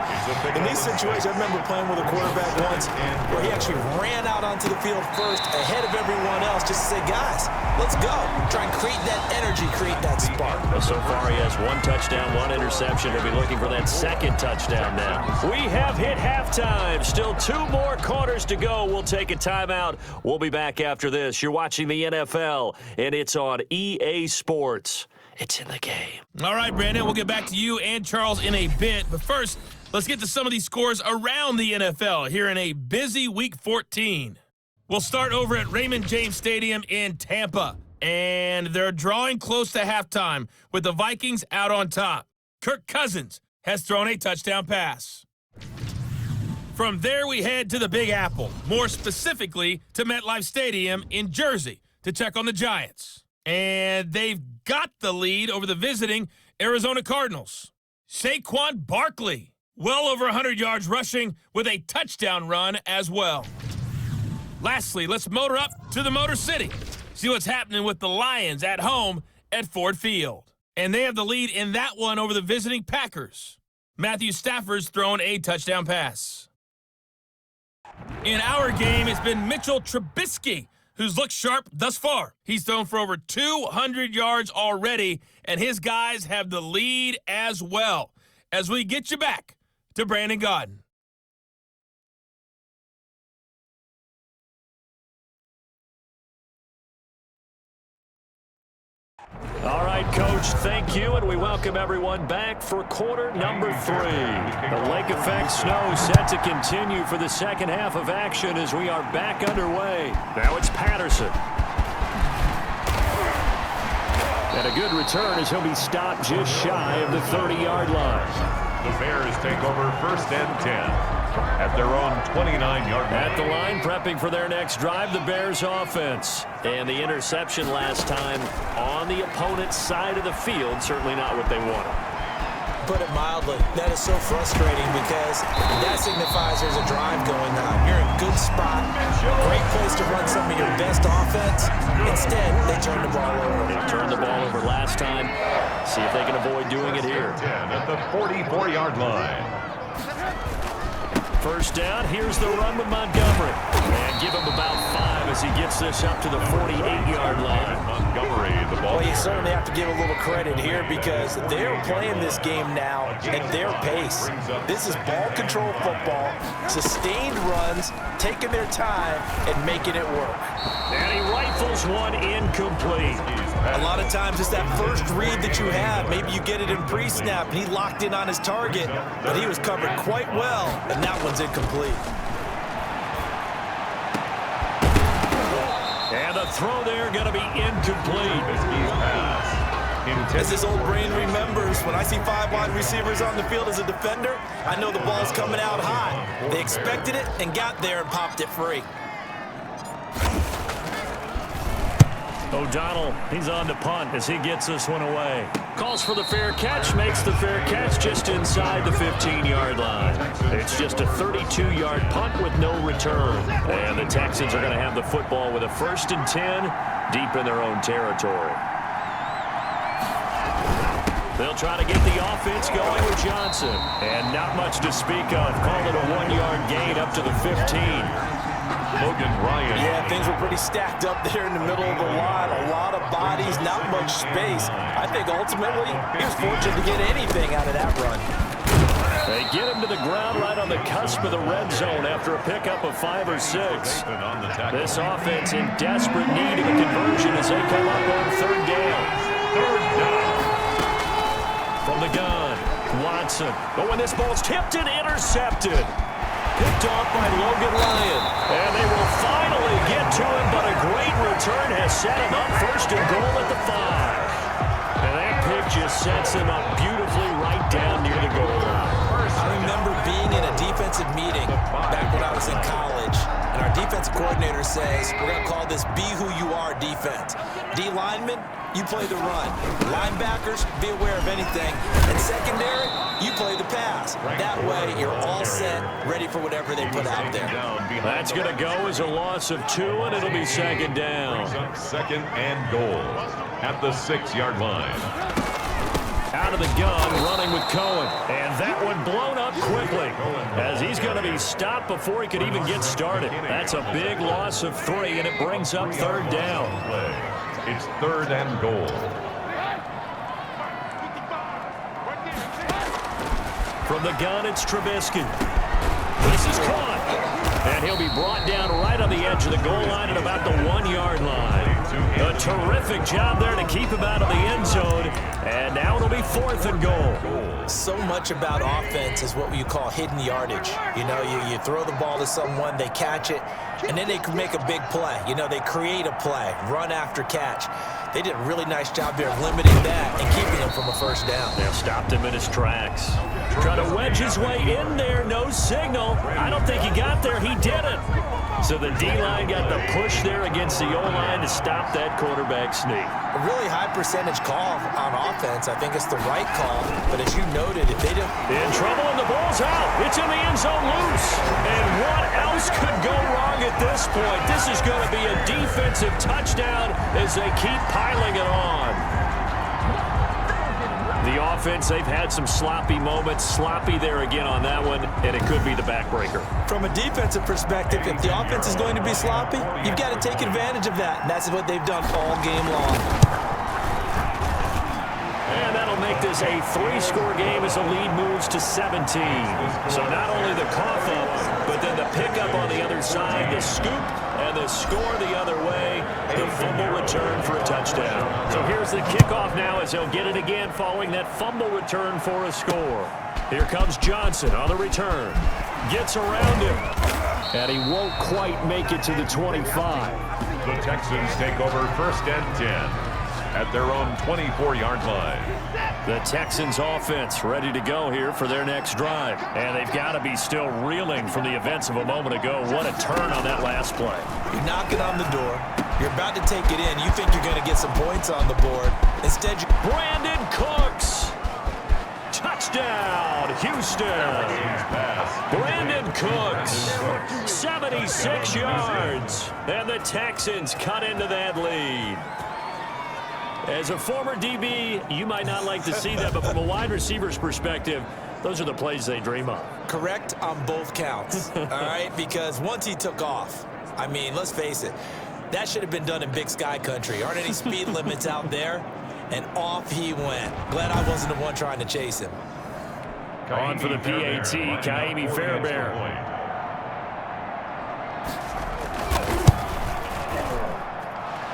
In these situations, I remember playing with a quarterback once where he actually ran out onto the field first ahead of everyone else just to say, guys, let's go. Try and create that energy, create that spark. Well, so far he has 1 touchdown, 1 interception. He'll be looking for that 2nd touchdown now. We have hit halftime. Still 2 more quarters to go. We'll take a timeout. We'll be back after this. You're watching the NFL, and it's on EA Sports. It's in the game. All right, Brandon, we'll get back to you and Charles in a bit. But first, let's get to some of these scores around the NFL here in a busy Week 14. We'll start over at Raymond James Stadium in Tampa. And they're drawing close to halftime with the Vikings out on top. Kirk Cousins has thrown a touchdown pass. From there, we head to the Big Apple, more specifically to MetLife Stadium in Jersey to check on the Giants. And they've got the lead over the visiting Arizona Cardinals. Saquon Barkley, well over 100 yards rushing with a touchdown run as well. Lastly, let's motor up to the Motor City. See what's happening with the Lions at home at Ford Field. And they have the lead in that one over the visiting Packers. Matthew Stafford's thrown a touchdown pass. In our game, it's been Mitchell Trubisky who's looked sharp thus far. He's thrown for over 200 yards already, and his guys have the lead as well. As we get you back to Brandon Gaudin. All right, Coach, thank you, and we welcome everyone back for quarter number 3. The lake effect snow set to continue for the second half of action as we are back underway. Now it's Patterson. And a good return as he'll be stopped just shy of the 30-yard line. The Bears take over 1st and 10 at their own 29-yard line. At the line, prepping for their next drive, the Bears offense. And the interception last time on the opponent's side of the field, certainly not what they wanted. Put it mildly, that is so frustrating because that signifies there's a drive going on. You're in a good spot, great place to run some of your best offense. Instead, they turn the ball over. They turned the ball over last time. See if they can avoid doing it here. 10 at the 44-yard line. First down, here's the run with Montgomery. And give him about 5 as he gets this up to the 48-yard line. Montgomery, the ball. Well, you certainly have to give a little credit here because they're playing this game now at their pace. This is ball control football, sustained runs, taking their time and making it work. And he rifles one incomplete. A lot of times it's that first read that you have. Maybe you get it in pre-snap and he locked in on his target, but he was covered quite well, and that one's incomplete. And the throw there going to be incomplete. As this old brain remembers, when I see 5 wide receivers on the field as a defender, I know the ball's coming out hot. They expected it and got there and popped it free. O'Donnell, he's on to punt as he gets this one away. Calls for the fair catch, makes the fair catch just inside the 15-yard line. It's just a 32-yard punt with no return. And the Texans are going to have the football with a 1st and 10 deep in their own territory. They'll try to get the offense going with Johnson. And not much to speak of. Call it a 1-yard gain up to the 15. Logan Ryan. Yeah, things were pretty stacked up there in the middle of the line. A lot of bodies, not much space. I think ultimately he was fortunate to get anything out of that run. They get him to the ground right on the cusp of the red zone after a pickup of 5 or 6. This offense in desperate need of a conversion as they come up on 3rd down. From the gun, Watson. Watson. But when this ball's tipped and intercepted. Picked off by Logan Lyon. And they will finally get to him, but a great return has set him up first and goal at the 5. And that pick just sets him up beautifully right down near the goal line. I remember being in a defensive meeting back when I was in college, and our defensive coordinator says, we're going to call this Be Who You Are defense. D linemen, you play the run. Linebackers, be aware of anything. And secondary, you play the pass. That way, you're all set, ready for whatever they put out there. That's going to go as a loss of 2, and it'll be second down. Second and goal at the 6-yard line. Out of the gun, running with Cohen. And that one blown up quickly as he's going to be stopped before he could even get started. That's a big loss of 3, and it brings up third down. It's third and goal. From the gun, it's Trubisky. This is caught. And he'll be brought down right on the edge of the goal line at about the 1-yard line. A terrific job there to keep him out of the end zone. And now it'll be fourth and goal. So much about offense is what you call hidden yardage. You know, you throw the ball to someone, they catch it, and then they can make a big play. You know, they create a play, run after catch. They did a really nice job there of limiting that and keeping him from a first down. They stopped him in his tracks. Trying to wedge his way in there, no signal. I don't think he got there. He didn't. So the D-line got the push there against the O-line to stop that quarterback sneak. A really high percentage call on offense. I think it's the right call. But as you noted, if they don't... In trouble and the ball's out. It's in the end zone loose. And what else could go wrong at this point? This is going to be a defensive touchdown as they keep piling it on. The offense, they've had some sloppy moments. Sloppy there again on that one, and it could be the backbreaker. From a defensive perspective, if the offense is going to be sloppy, you've got to take advantage of that. And that's what they've done all game long. And that'll make this a 3-score game as the lead moves to 17. So not only the cough up, but then the pickup on the other side, the scoop, and the score the other way, the fumble return for a touchdown. So here's the kickoff now as he'll get it again following that fumble return for a score. Here comes Johnson on the return. Gets around him. And he won't quite make it to the 25. The Texans take over first and 10 at their own 24-yard line. The Texans offense ready to go here for their next drive. And they've got to be still reeling from the events of a moment ago. What a turn on that last play. You're knocking on the door. You're about to take it in. You think you're going to get some points on the board. Instead, you... Brandon Cooks. Touchdown, Houston. Brandon Cooks, 76 yards. And the Texans cut into that lead. As a former DB, you might not like to see that, but from a wide receiver's perspective, those are the plays they dream of. Correct on both counts, all right? Because once he took off, I mean, let's face it, that should have been done in Big Sky country. Aren't any speed limits out there? And off he went. Glad I wasn't the one trying to chase him. On for the PAT, Kaimi Fairbairn.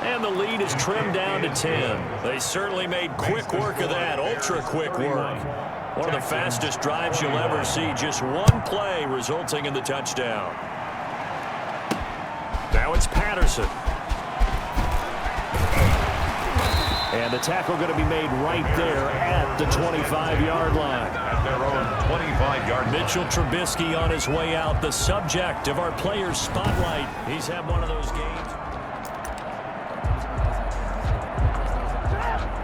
And the lead is trimmed down to 10. They certainly made quick work of that, ultra quick work. One of the fastest drives you'll ever see, just one play resulting in the touchdown. Now it's Patterson. And the tackle going to be made right there at the 25-yard line. At their own 25-yard line. Mitchell Trubisky on his way out, the subject of our players' spotlight. He's had one of those games.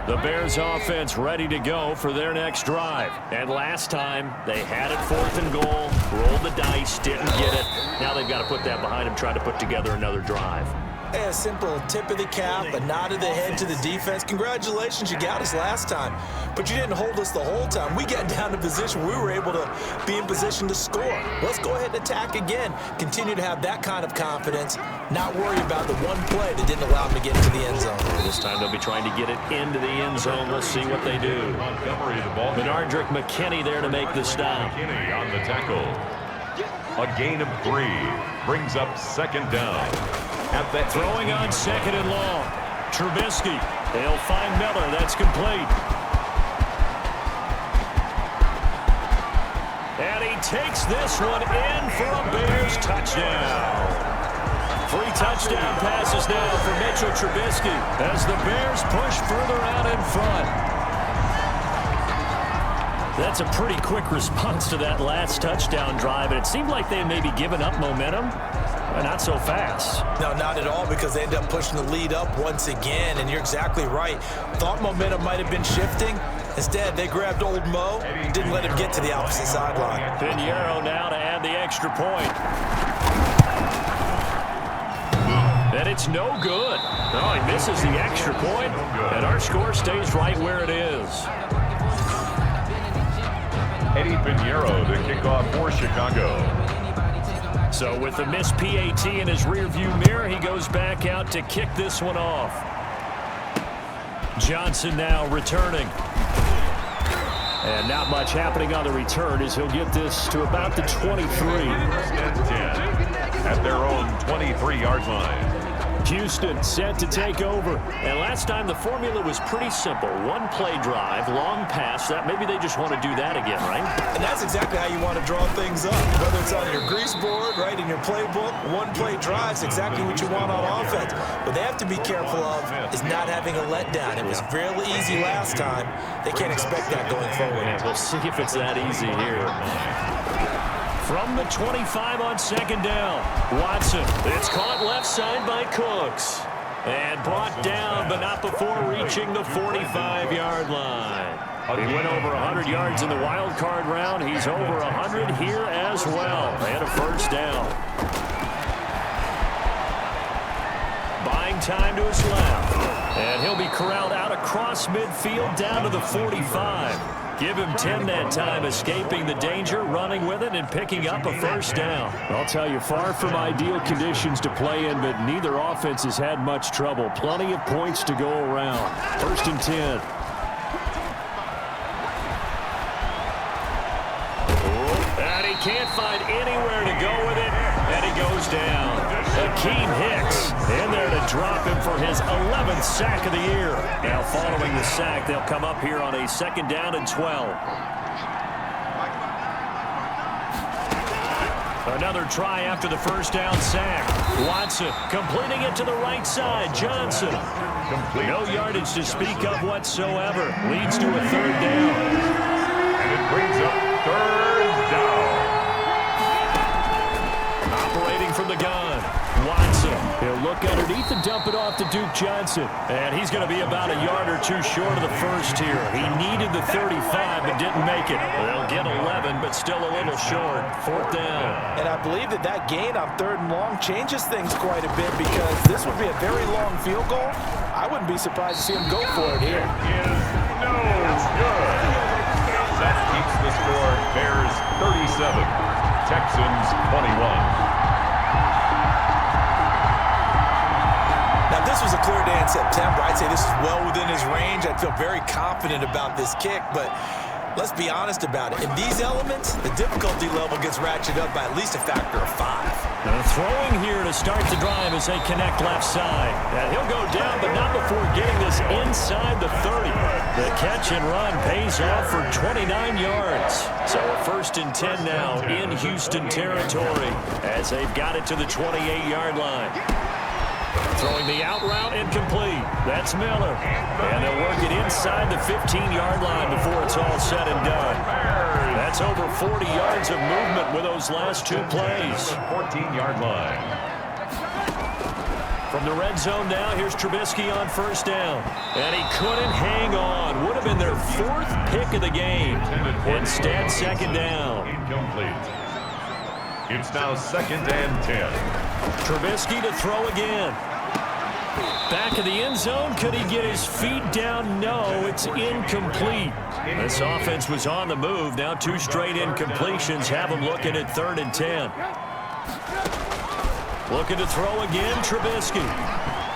The Bears offense ready to go for their next drive. And last time, they had it fourth and goal, rolled the dice, didn't get it. Now they've got to put that behind them, try to put together another drive. A simple tip of the cap, a nod of the head to the defense. Congratulations, you got us last time. But you didn't hold us the whole time. We got down to position where we were able to be in position to score. Let's go ahead and attack again. Continue to have that kind of confidence, not worry about the one play that didn't allow them to get into the end zone. This time they'll be trying to get it into the end zone. We'll see what they do. Benardrick McKinney there to make the stop. McKinney on the tackle. A gain of 3 brings up second down. At the throwing on second and long. Trubisky. They'll find Miller. That's complete. takes this one in for a Bears touchdown. 3 touchdown passes now for Mitchell Trubisky as the Bears push further out in front. That's a pretty quick response to that last touchdown drive, and it seemed like they had maybe given up momentum. Not so fast. No, not at all, because they end up pushing the lead up once again, and you're exactly right. Thought momentum might have been shifting. Instead, they grabbed old Mo and didn't let him get to the opposite sideline. Pinheiro now to add the extra point. And it's no good. No, he misses the extra point, and our score stays right where it is. Eddie Pinheiro, the kickoff for Chicago. So with the missed PAT in his rearview mirror, he goes back out to kick this one off. Johnson now returning. And not much happening on the return as he'll get this to about the 23. At their own 23-yard line. Houston set to take over. And last time the formula was pretty simple. 1 play drive, long pass. That maybe they just want to do that again, right? And that's exactly how you want to draw things up. Whether it's on your grease board, right, in your playbook, 1 play drive is exactly what you want on offense. What they have to be careful of is not having a letdown. It was fairly easy last time. They can't expect that going forward. We'll see if it's that easy here. From the 25 on 2nd down, Watson. It's caught left side by Cooks. And brought down, but not before reaching the 45-yard line. He went over 100 yards in the wild card round. He's over 100 here as well. And a first down. Buying time to his left. And he'll be corralled out across midfield down to the 45. Give him 10 that time, escaping the danger, running with it, and picking up a first down. I'll tell you, far from ideal conditions to play in, but neither offense has had much trouble. Plenty of points to go around. 1st and 10. And he can't find anywhere to go with it, and he goes down. Akeem Hicks in there to drop him for his 11th sack of the year. Now following the sack, they'll come up here on a 2nd down and 12. Another try after the first down sack. Watson completing it to the right side. Johnson. No yardage to speak of whatsoever. Leads to a 3rd down. And it brings up 3rd down. Operating from the gun. Watson. He'll look underneath and dump it off to Duke Johnson. And he's going to be about a yard or 2 short of the first here. He needed the 35 but didn't make it. They'll get 11 but still a little short. 4th down. And I believe that gain on 3rd and long changes things quite a bit, because this would be a very long field goal. I wouldn't be surprised to see him go for it here. Is no good. That keeps the score. Bears 37, Texans 21. Now, this was a clear day in September. I'd say this is well within his range. I'd feel very confident about this kick, but let's be honest about it. In these elements, the difficulty level gets ratcheted up by at least a factor of 5. Now throwing here to start the drive as they connect left side. And he'll go down, but not before getting this inside the 30. The catch and run pays off for 29 yards. So a 1st and 10 now in Houston territory as they've got it to the 28-yard line. Throwing the out route incomplete. That's Miller. And they'll work it inside the 15-yard line before it's all said and done. That's over 40 yards of movement with those last 2 plays. 14-yard line. From the red zone now, here's Trubisky on 1st down. And he couldn't hang on. Would have been their 4th pick of the game. Instead, 2nd down. Incomplete. It's now 2nd and 10. Trubisky to throw again. Back of the end zone. Could he get his feet down? No, it's incomplete. This offense was on the move. Now 2 straight incompletions have him looking at 3rd and 10. Looking to throw again, Trubisky.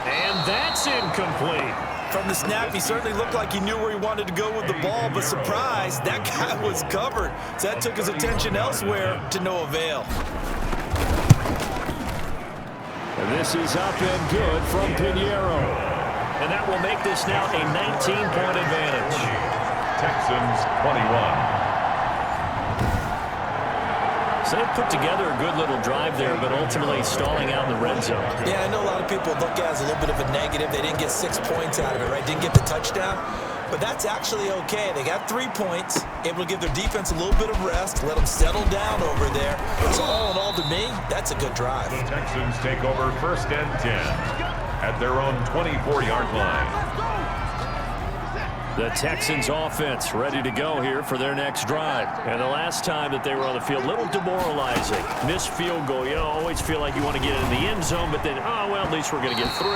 And that's incomplete. From the snap, he certainly looked like he knew where he wanted to go with the ball, but surprise, that guy was covered. So that took his attention elsewhere to no avail. And this is up and good from Pinheiro. And that will make this now a 19-point advantage. Texans 21. So they put together a good little drive there, but ultimately stalling out in the red zone. Yeah, I know a lot of people look at it as a little bit of a negative. They didn't get 6 points out of it, right? Didn't get the touchdown. But that's actually okay. They got 3 points, able to give their defense a little bit of rest, let them settle down over there. So all in all, to me, that's a good drive. The Texans take over 1st and 10 at their own 24-yard line. The Texans offense ready to go here for their next drive. And the last time that they were on the field, a little demoralizing. Missed field goal. You always feel like you want to get in the end zone, but then, oh, well, at least we're going to get 3.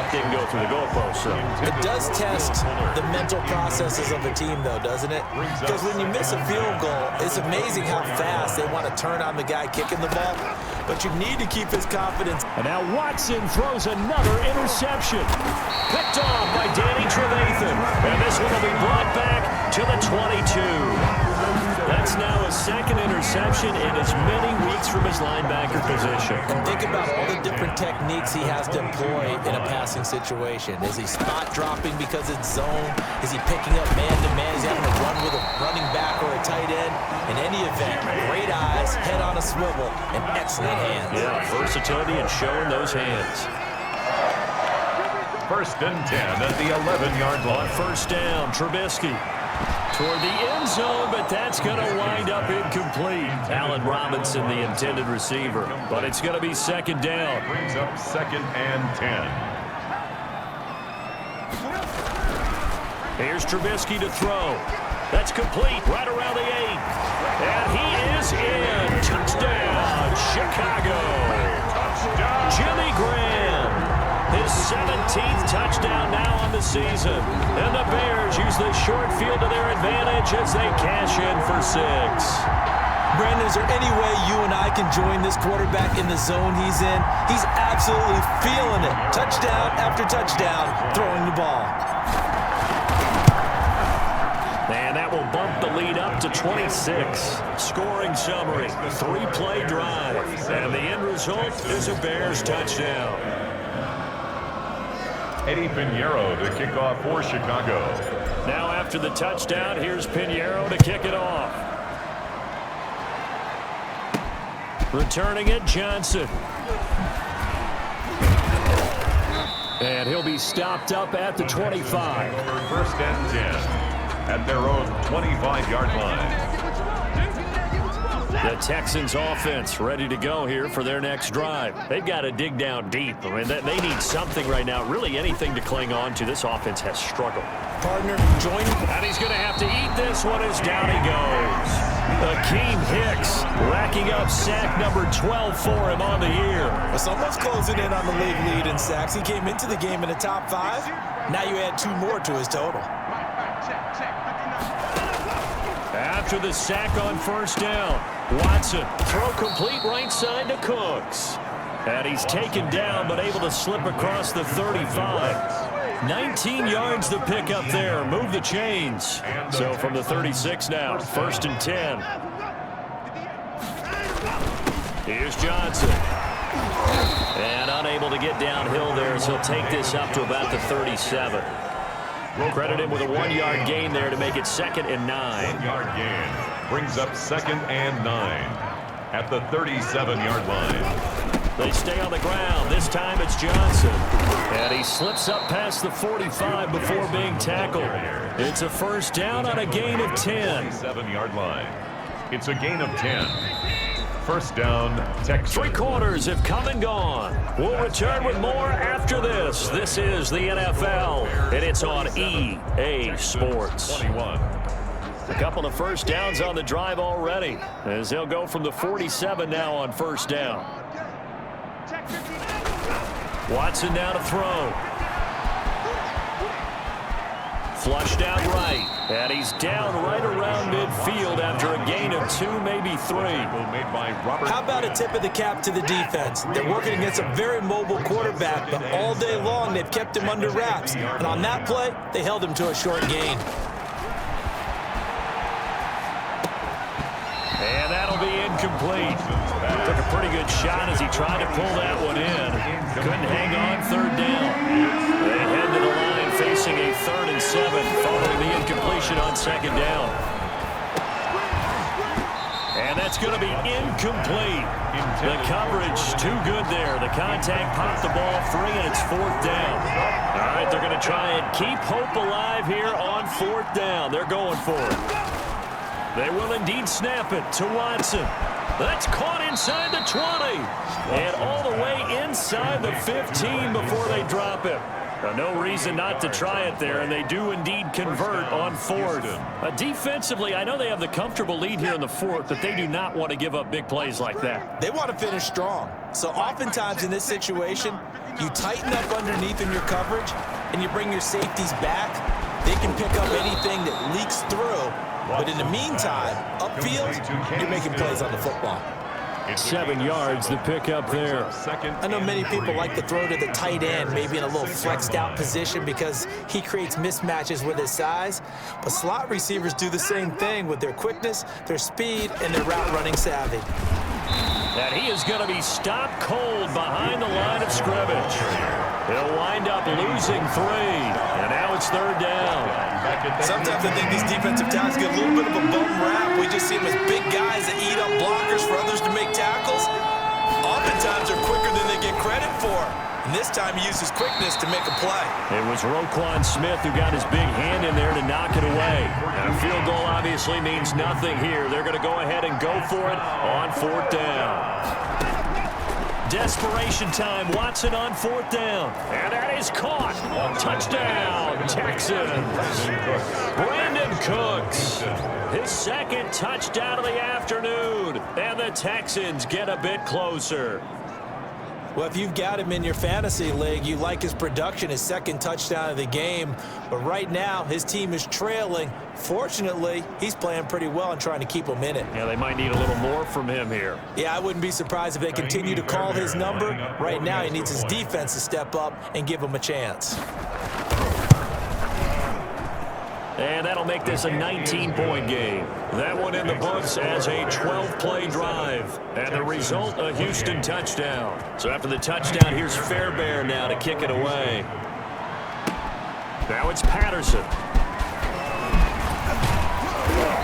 Didn't go through the goalpost. So it does test the mental processes of a team, though, doesn't it? Because when you miss a field goal, it's amazing how fast they want to turn on the guy kicking the ball. But you need to keep his confidence. And now Watson throws another interception. picked off by Danny Trevathan. And this one will be brought back to the 22. That's now a second interception in as many weeks from his linebacker position. And think about all the different techniques he has to employ in a passing situation. Is he spot dropping because it's zone? Is he picking up man-to-man? Is he having to run with a running back or a tight end? In any event, great eyes, head on a swivel, and excellent hands. Yeah, versatility and showing those hands. 1st and 10 at the 11-yard line. On 1st down, Trubisky toward the end zone, but that's going to wind up incomplete. Allen Robinson, the intended receiver, but it's going to be 2nd down. Brings up 2nd and 10. Here's Trubisky to throw. That's complete right around the 8. And he is in. Touchdown, Chicago. Touchdown. Jimmy Graham. His 17th touchdown now on the season. And the Bears use this short field to their advantage as they cash in for 6. Brandon, is there any way you and I can join this quarterback in the zone he's in? He's absolutely feeling it. Touchdown after touchdown, throwing the ball. And that will bump the lead up to 26. Scoring summary, 3-play drive. And the end result is a Bears touchdown. Eddie Pinheiro to kick off for Chicago. Now after the touchdown, here's Pinheiro to kick it off. Returning it, Johnson. And he'll be stopped up at the 25. 1st and 10 at their own 25-yard line. The Texans offense ready to go here for their next drive. They've got to dig down deep. I mean, they need something right now, really anything to cling on to. This offense has struggled. Partner, join. And he's going to have to eat this one as down he goes. Akeem Hicks racking up sack number 12 for him on the year. Well, someone's closing in on the league lead in sacks. He came into the game in the top 5. Now you add 2 more to his total. After the sack on 1st down, Watson, throw complete right side to Cooks. And he's taken down but able to slip across the 35. 19 yards to pick up there. Move the chains. So from the 36 now, 1st and 10. Here's Johnson. And unable to get downhill there as he'll take this up to about the 37. Credit him with a 1-yard gain there to make it 2nd and 9. 1-yard gain brings up 2nd and 9 at the 37-yard line. They stay on the ground. This time it's Johnson. And he slips up past the 45 before being tackled. It's a 1st down on a gain of 10. 37-yard line. It's a gain of 10. 1st down, Texans. 3 quarters have come and gone. We'll return with more after this. This is the NFL, and it's on EA Sports. 21. A couple of 1st downs on the drive already, as they'll go from the 47 now on 1st down. Watson now to throw. Flushed out right, and he's down right around midfield after a gain of 2, maybe 3. How about a tip of the cap to the defense? They're working against a very mobile quarterback, but all day long they've kept him under wraps. And on that play, they held him to a short gain. And that'll be incomplete. Took a pretty good shot as he tried to pull that one in. Couldn't hang on 3rd down. They head to the line facing a 3rd and 7 following the incompletion on 2nd down. And that's going to be incomplete. The coverage too good there. The contact popped the ball free, and it's 4th down. All right, they're going to try and keep hope alive here on 4th down. They're going for it. They will indeed snap it to Watson. That's caught inside the 20. And all the way inside the 15 before they drop it. No reason not to try it there, and they do indeed convert on 4th. Defensively, I know they have the comfortable lead here in the 4th, but they do not want to give up big plays like that. They want to finish strong. So oftentimes in this situation, you tighten up underneath in your coverage, and you bring your safeties back. They can pick up anything that leaks through. But in the meantime, upfield, you're making plays on the football. 7 yards, the pickup there. I know many people like to throw to the tight end, maybe in a little flexed out position because he creates mismatches with his size. But slot receivers do the same thing with their quickness, their speed, and their route running savvy. And he is going to be stopped cold behind the line of scrimmage. He'll wind up losing 3. And now it's 3rd down. Sometimes I think these defensive tackles get a little bit of a bum rap. We just see them as big guys that eat up blockers for others to make tackles. Oftentimes they're quicker than they get credit for. And this time he used his quickness to make a play. It was Roquan Smith who got his big hand in there to knock it away. And a field goal obviously means nothing here. They're going to go ahead and go for it on 4th down. Desperation time. Watson on 4th down. And that is caught. Touchdown, Texans. Brandon Cooks. His 2nd touchdown of the afternoon. And the Texans get a bit closer. Well, if you've got him in your fantasy league, you like his production, his 2nd touchdown of the game. But right now, his team is trailing. Fortunately, he's playing pretty well and trying to keep them in it. Yeah, they might need a little more from him here. Yeah, I wouldn't be surprised if they continue to call his number. Right now, he needs his defense to step up and give him a chance. And that'll make this a 19-point game. That one in the books as a 12-play drive. And the result, a Houston touchdown. So after the touchdown, here's Fairbairn now to kick it away. Now it's Patterson.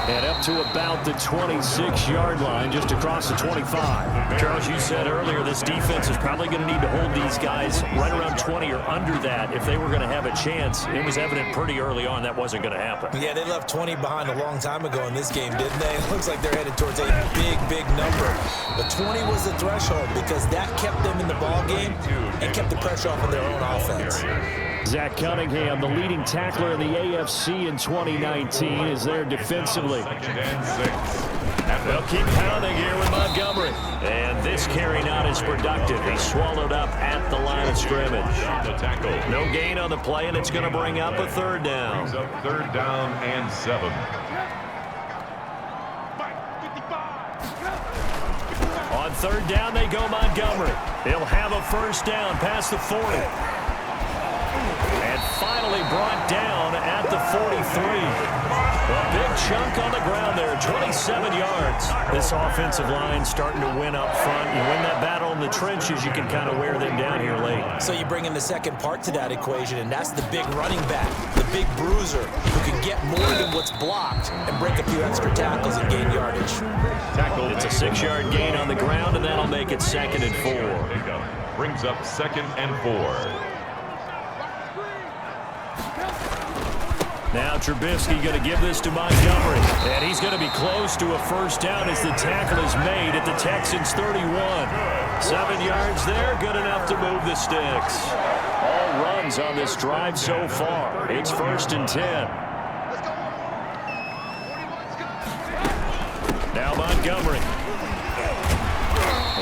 And up to about the 26-yard line, just across the 25. Charles, you said earlier this defense is probably going to need to hold these guys right around 20 or under that if they were going to have a chance. It was evident pretty early on that wasn't going to happen. Yeah, they left 20 behind a long time ago in this game, didn't they? It looks like they're headed towards a big number. But 20 was the threshold because that kept them in the ball game and kept the pressure off of their own offense. Zach Cunningham, the leading tackler in the AFC in 2019, is there defensively. They'll keep pounding here with Montgomery. And this carry not as productive. He's swallowed up at the line of scrimmage. No gain on the play, and it's going to bring up a 3rd down. 3rd down and 7. On 3rd down, they go Montgomery. He'll have a 1st down past the 40. And finally brought down at the 43. A big chunk on the ground there, 27 yards. This offensive line starting to win up front. You win that battle in the trenches, you can kind of wear them down here late. So you bring in the second part to that equation, and that's the big running back, the big bruiser, who can get more than what's blocked and break a few extra tackles and gain yardage. It's a 6-yard gain on the ground, and that'll make it 2nd and 4. Brings up 2nd and 4. Now Trubisky going to give this to Montgomery. And he's going to be close to a 1st down as the tackle is made at the Texans 31. 7 yards there, good enough to move the sticks. All runs on this drive so far. It's 1st and 10. Now Montgomery.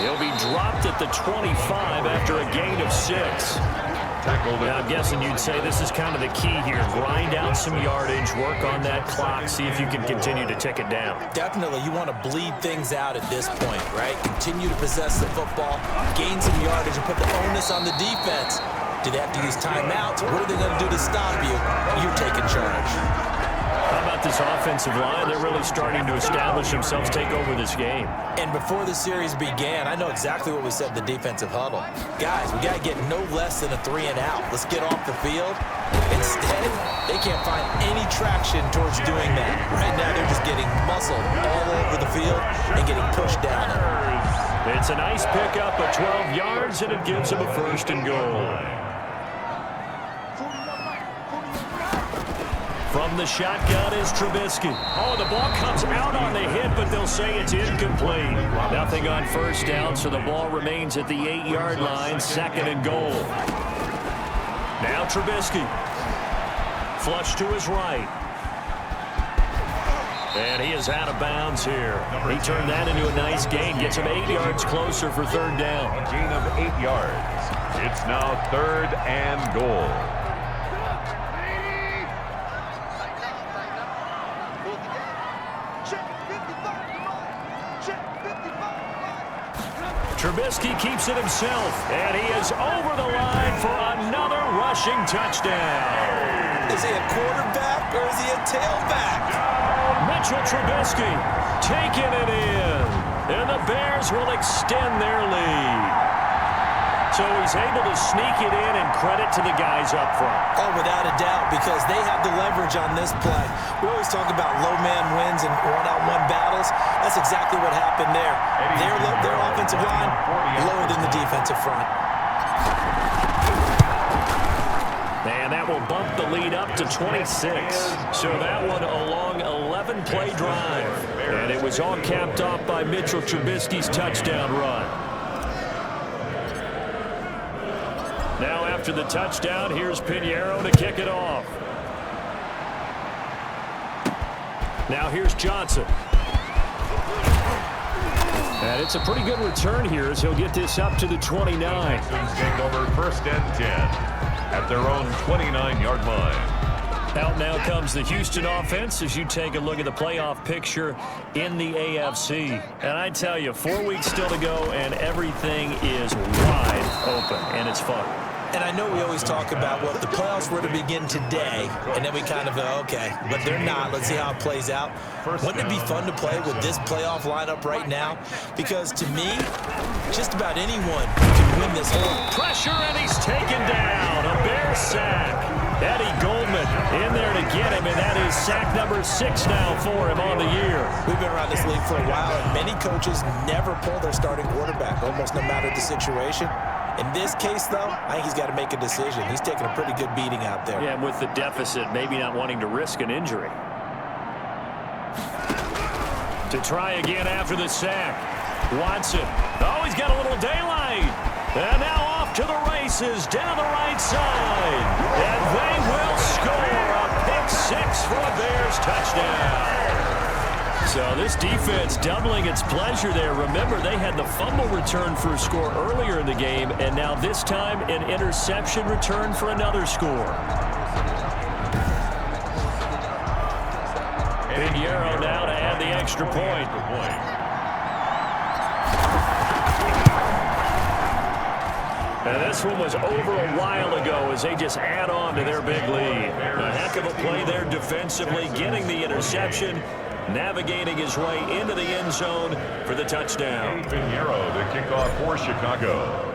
He'll be dropped at the 25 after a gain of 6. Now, I'm guessing you'd say this is kind of the key here. Grind out some yardage, work on that clock, see if you can continue to tick it down. Definitely, you want to bleed things out at this point, right? Continue to possess the football, gain some yardage, and put the onus on the defense. Do they have to use timeouts? What are they going to do to stop you? You're taking charge. How about this offensive line? They're really starting to establish themselves, take over this game. And before the series began, I know exactly what we said in the defensive huddle. Guys, we got to get no less than a 3 and out. Let's get off the field. Instead, They can't find any traction towards doing that. Right now, they're just getting muscled all over the field and getting pushed down it. It's a nice pickup of 12 yards, and it gives them a 1st and goal. From the shotgun is Trubisky. Oh, the ball comes out on the hit, but they'll say it's incomplete. Nothing on 1st down, so the ball remains at the 8-yard line, 2nd and goal. Now Trubisky. Flush to his right. And he is out of bounds here. He turned that into a nice gain. Gets him 8 yards closer for 3rd down. A gain of 8 yards. It's now 3rd and goal. Trubisky keeps it himself, and he is over the line for another rushing touchdown. Is he a quarterback or is he a tailback? Mitchell Trubisky taking it in, and the Bears will extend their lead. So he's able to sneak it in, and credit to the guys up front. Oh, without a doubt, because they have the leverage on this play. We always talk about low man wins and one-on-one battles. That's exactly what happened there. Their offensive line lower than the defensive front. And that will bump the lead up to 26. So that one a long 11-play drive. And it was all capped off by Mitchell Trubisky's touchdown run. Now after the touchdown, here's Pinheiro to kick it off. Now here's Johnson. And it's a pretty good return here as he'll get this up to the 29. Texans take over 1st and 10 at their own 29-yard line. Out now comes the Houston offense as you take a look at the playoff picture in the AFC. And I tell you, 4 weeks still to go, and everything is wide open, and it's fun. And I know we always talk about, well, if the playoffs were to begin today, and then we kind of go, okay, but they're not. Let's see how it plays out. Wouldn't it be fun to play with this playoff lineup right now? Because to me, just about anyone can win this whole. Pressure, and he's taken down. A Bear sack. Eddie Goldman in there to get him, and that is sack number 6 now for him on the year. We've been around this league for a while, and many coaches never pull their starting quarterback, almost no matter the situation. In this case, though, I think he's got to make a decision. He's taking a pretty good beating out there. Yeah, and with the deficit, maybe not wanting to risk an injury. To try again after the sack. Watson. Oh, he's got a little daylight. And now off to the races down the right side. And they will score a pick 6 for a Bears touchdown. So this defense doubling its pleasure there. Remember, they had the fumble return for a score earlier in the game, and now this time an interception return for another score. Pinheiro now to add the extra point. And this one was over a while ago as they just add on to their big lead. A heck of a play there defensively, getting the interception, navigating his way into the end zone for the touchdown. Pinheiro to kick off for Chicago.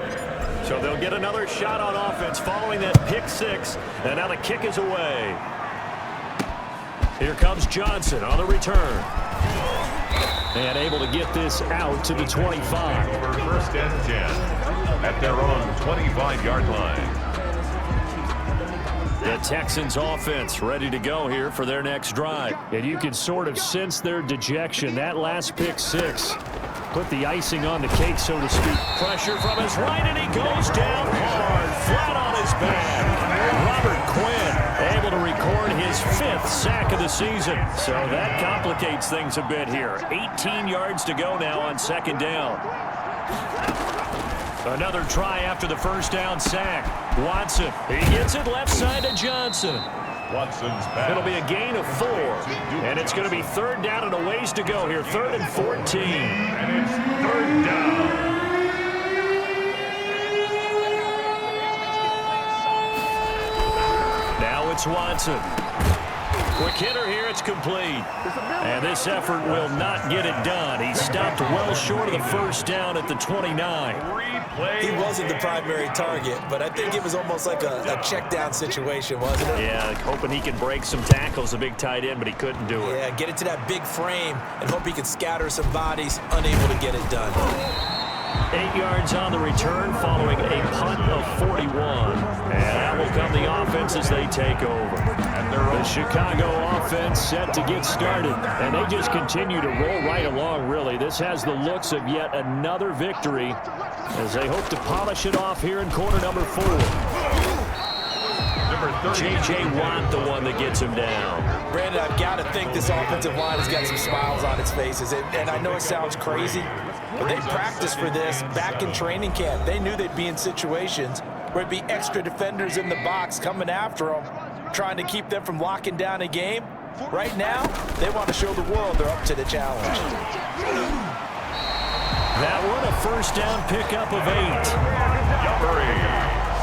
So they'll get another shot on offense following that pick 6, and now the kick is away. Here comes Johnson on the return. And able to get this out to the 25. Over 1st and 10 at their own 25-yard line. The Texans offense ready to go here for their next drive. And you can sort of sense their dejection. That last pick 6 put the icing on the cake, so to speak. Pressure from his right, and he goes down hard, flat on his back. Robert Quinn able to record his 5th sack of the season. So that complicates things a bit here. 18 yards to go now on 2nd down. Another try after the 1st down sack. Watson, he gets it left side to Johnson. Watson's back. It'll be a gain of 4, and it's going to be 3rd down and a ways to go here. 3rd and 14. And it's 3rd down. Now it's Watson. Quick hitter here, it's complete. And this effort will not get it done. He stopped well short of the first down at the 29. He wasn't the primary target, but I think it was almost like a check down situation, wasn't it? Yeah, hoping he can break some tackles, a big tight end, but he couldn't do it. Yeah, get it to that big frame and hope he can scatter some bodies, unable to get it done. 8 yards on the return following a punt of 41. And that will come the offense as they take over. The Chicago offense set to get started. And they just continue to roll right along, really. This has the looks of yet another victory as they hope to polish it off here in quarter number 4. J.J. Watt, the one that gets him down. Brandon, I've got to think this offensive line has got some smiles on its faces. And I know it sounds crazy, but they practiced for this back in training camp. They knew they'd be in situations where it'd be extra defenders in the box coming after them, trying to keep them from locking down a game. Right now, they want to show the world they're up to the challenge. That one, a first down pickup of 8.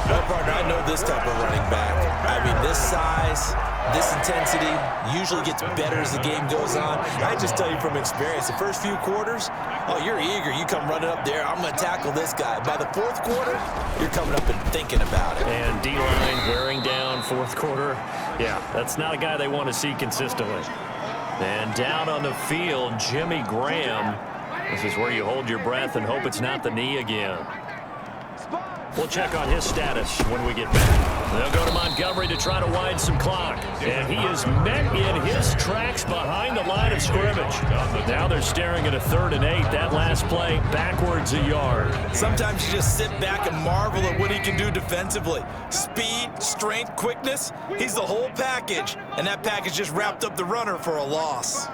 Well, partner, I know this type of running back. I mean, this size, this intensity usually gets better as the game goes on. I just tell you from experience, the first few quarters, oh, you're eager. You come running up there, I'm going to tackle this guy. By the fourth quarter, you're coming up and thinking about it. And D-line wearing down fourth quarter. Yeah, that's not a guy they want to see consistently. And down on the field, Jimmy Graham. This is where you hold your breath and hope it's not the knee again. We'll check on his status when we get back. They'll go to Montgomery to try to wind some clock. And he is met in his tracks behind the line of scrimmage. Now they're staring at a 3rd and 8. That last play, backwards a yard. Sometimes you just sit back and marvel at what he can do defensively. Speed, strength, quickness, he's the whole package. And that package just wrapped up the runner for a loss.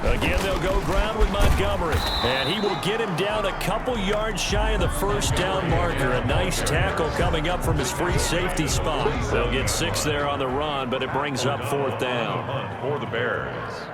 Again, they'll go ground with Montgomery. And he will get him down a couple yards shy of the first down marker. A nice tackle coming up from his free safety spot. They'll get 6 there on the run, but it brings up 4th down. For the Bears.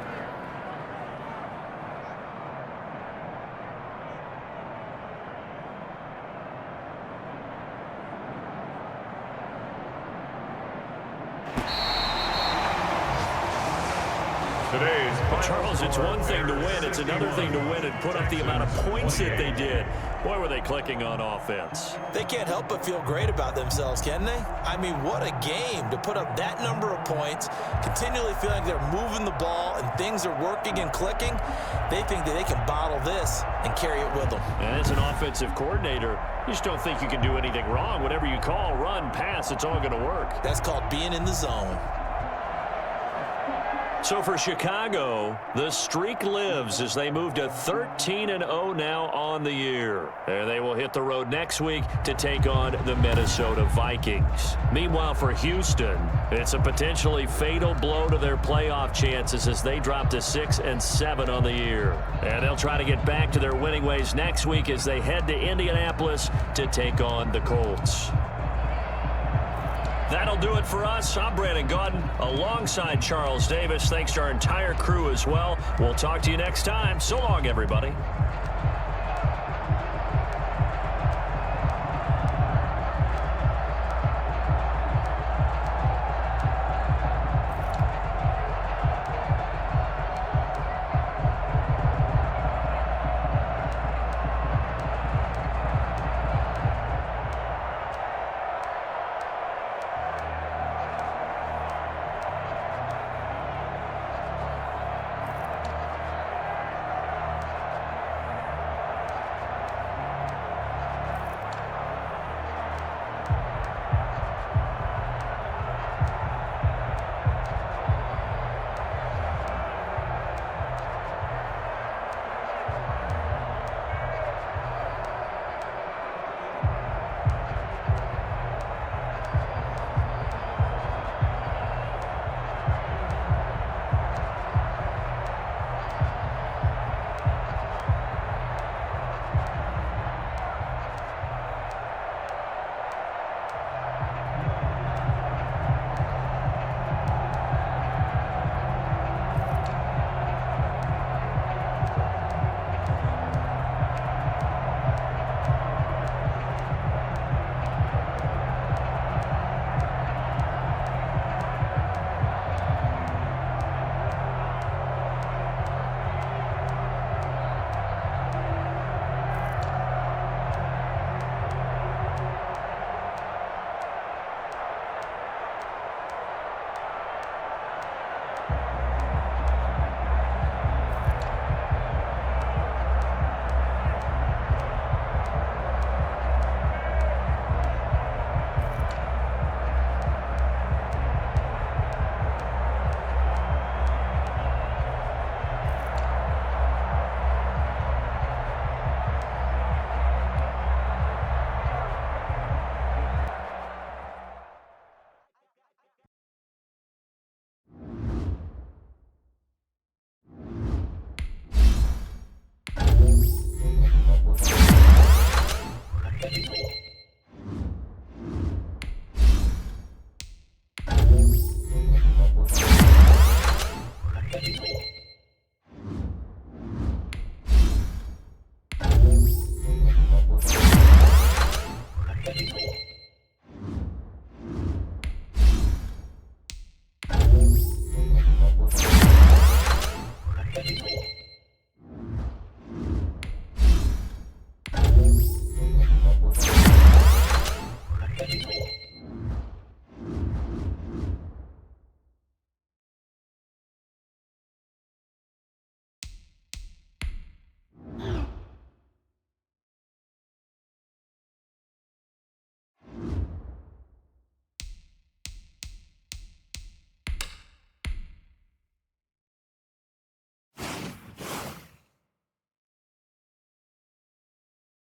Charles, it's one thing to win. It's another thing to win and put up the amount of points that they did. Boy, were they clicking on offense. They can't help but feel great about themselves, can they? I mean, what a game to put up that number of points, continually feeling they're moving the ball and things are working and clicking. They think that they can bottle this and carry it with them. And as an offensive coordinator, you just don't think you can do anything wrong. Whatever you call, run, pass, it's all going to work. That's called being in the zone. So for Chicago, the streak lives as they move to 13-0 now on the year. And they will hit the road next week to take on the Minnesota Vikings. Meanwhile, for Houston, it's a potentially fatal blow to their playoff chances as they drop to 6-7 on the year. And they'll try to get back to their winning ways next week as they head to Indianapolis to take on the Colts. That'll do it for us. I'm Brandon Gaudin alongside Charles Davis. Thanks to our entire crew as well. We'll talk to you next time. So long, everybody.